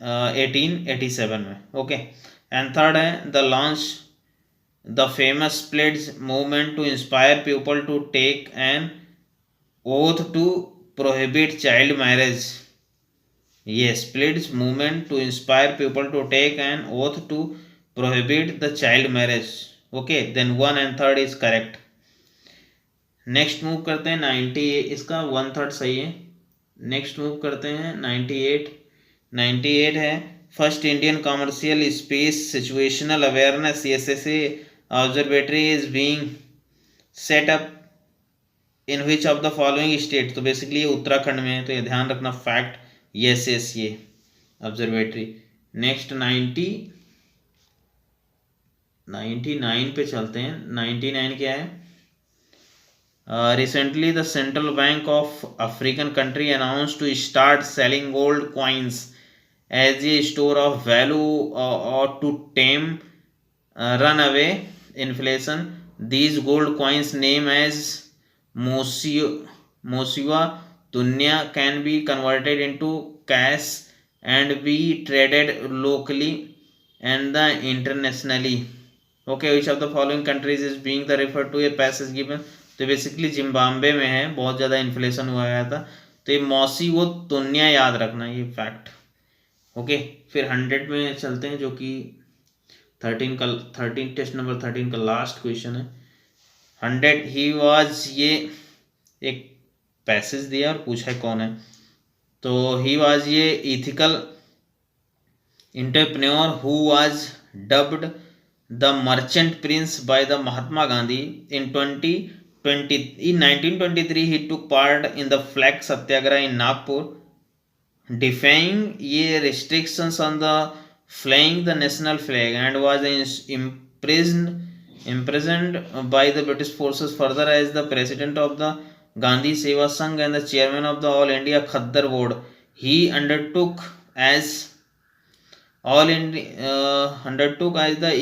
Speaker 1: 1887 में, ओके। एंड थर्ड है the launch the famous pledge movement to inspire people to take an oath to prohibit child marriage, yes, pledge movement to inspire people to take an oath to prohibit the child marriage, okay. Then 1 and 3 is correct. Next move करते हैं 98, इसका 1/3 सही है। नेक्स्ट मूव करते हैं 98। 98 है first Indian commercial space situational awareness SSA observatory is being set up in which of the following state. तो बेसिकली ये उत्तराखंड में है, तो ये ध्यान रखना फैक्ट, यस ये ऑब्जर्वेटरी। नेक्स्ट 99 पे चलते हैं। 99 क्या है? Recently, the Central Bank of African country announced to start selling gold coins as a store of value or to tame runaway inflation. These gold coins, named as Mosiwa Dunya, can be converted into cash and be traded locally and the internationally. Okay, which of the following countries is being the referred to a passage given? तो बेसिकली जिम्बाब्वे में है, बहुत ज़्यादा इन्फ्लेशन हुआ गया था, तो ये मौसी वो तुन्या याद रखना, ये फैक्ट, ओके। फिर 100 में चलते हैं जो कि टेस्ट नंबर 13 का लास्ट क्वेश्चन है 100 ही वाज, ये एक पैसेज दिया और पूछा है कौन है, तो ही वाज ये ethical entrepreneur who was dubbed the merchant prince by the Mahatma Gandhi in 1923 he took part in the flag satyagraha in Nagpur defying ये restrictions on the flying the national flag and was imprisoned by the British forces further as the president of the Gandhi Seva Sangh and the chairman of the All India Khaddar board he undertook as the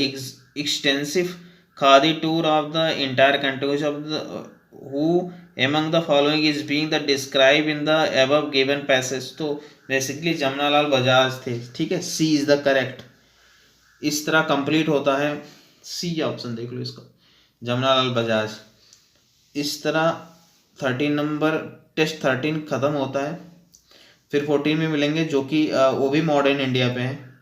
Speaker 1: extensive Khadi tour of the entire country of the who among the following is being the described in the above given passage। तो बेसिकली जमनालाल बजाज थे, ठीक है, सी इज द करेक्ट। इस तरह कंप्लीट होता है, सी ऑप्शन देख लो इसका, जमनालाल बजाज। इस तरह 13 नंबर टेस्ट 13 खत्म होता है, फिर 14 में मिलेंगे जो कि वो भी मॉडर्न इंडिया पे है।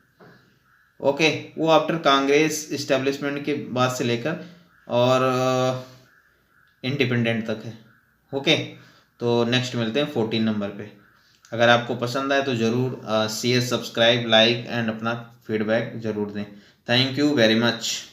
Speaker 1: ओके, वो आफ्टर कांग्रेस इस्टेब्लिशमेंट के बाद से लेकर और इंडिपेंडेंट तक है। ओके, तो नेक्स्ट मिलते हैं 14 नंबर पे। अगर आपको पसंद आए तो ज़रूर शेयर, सब्सक्राइब, लाइक एंड अपना फीडबैक ज़रूर दें। Thank you very much.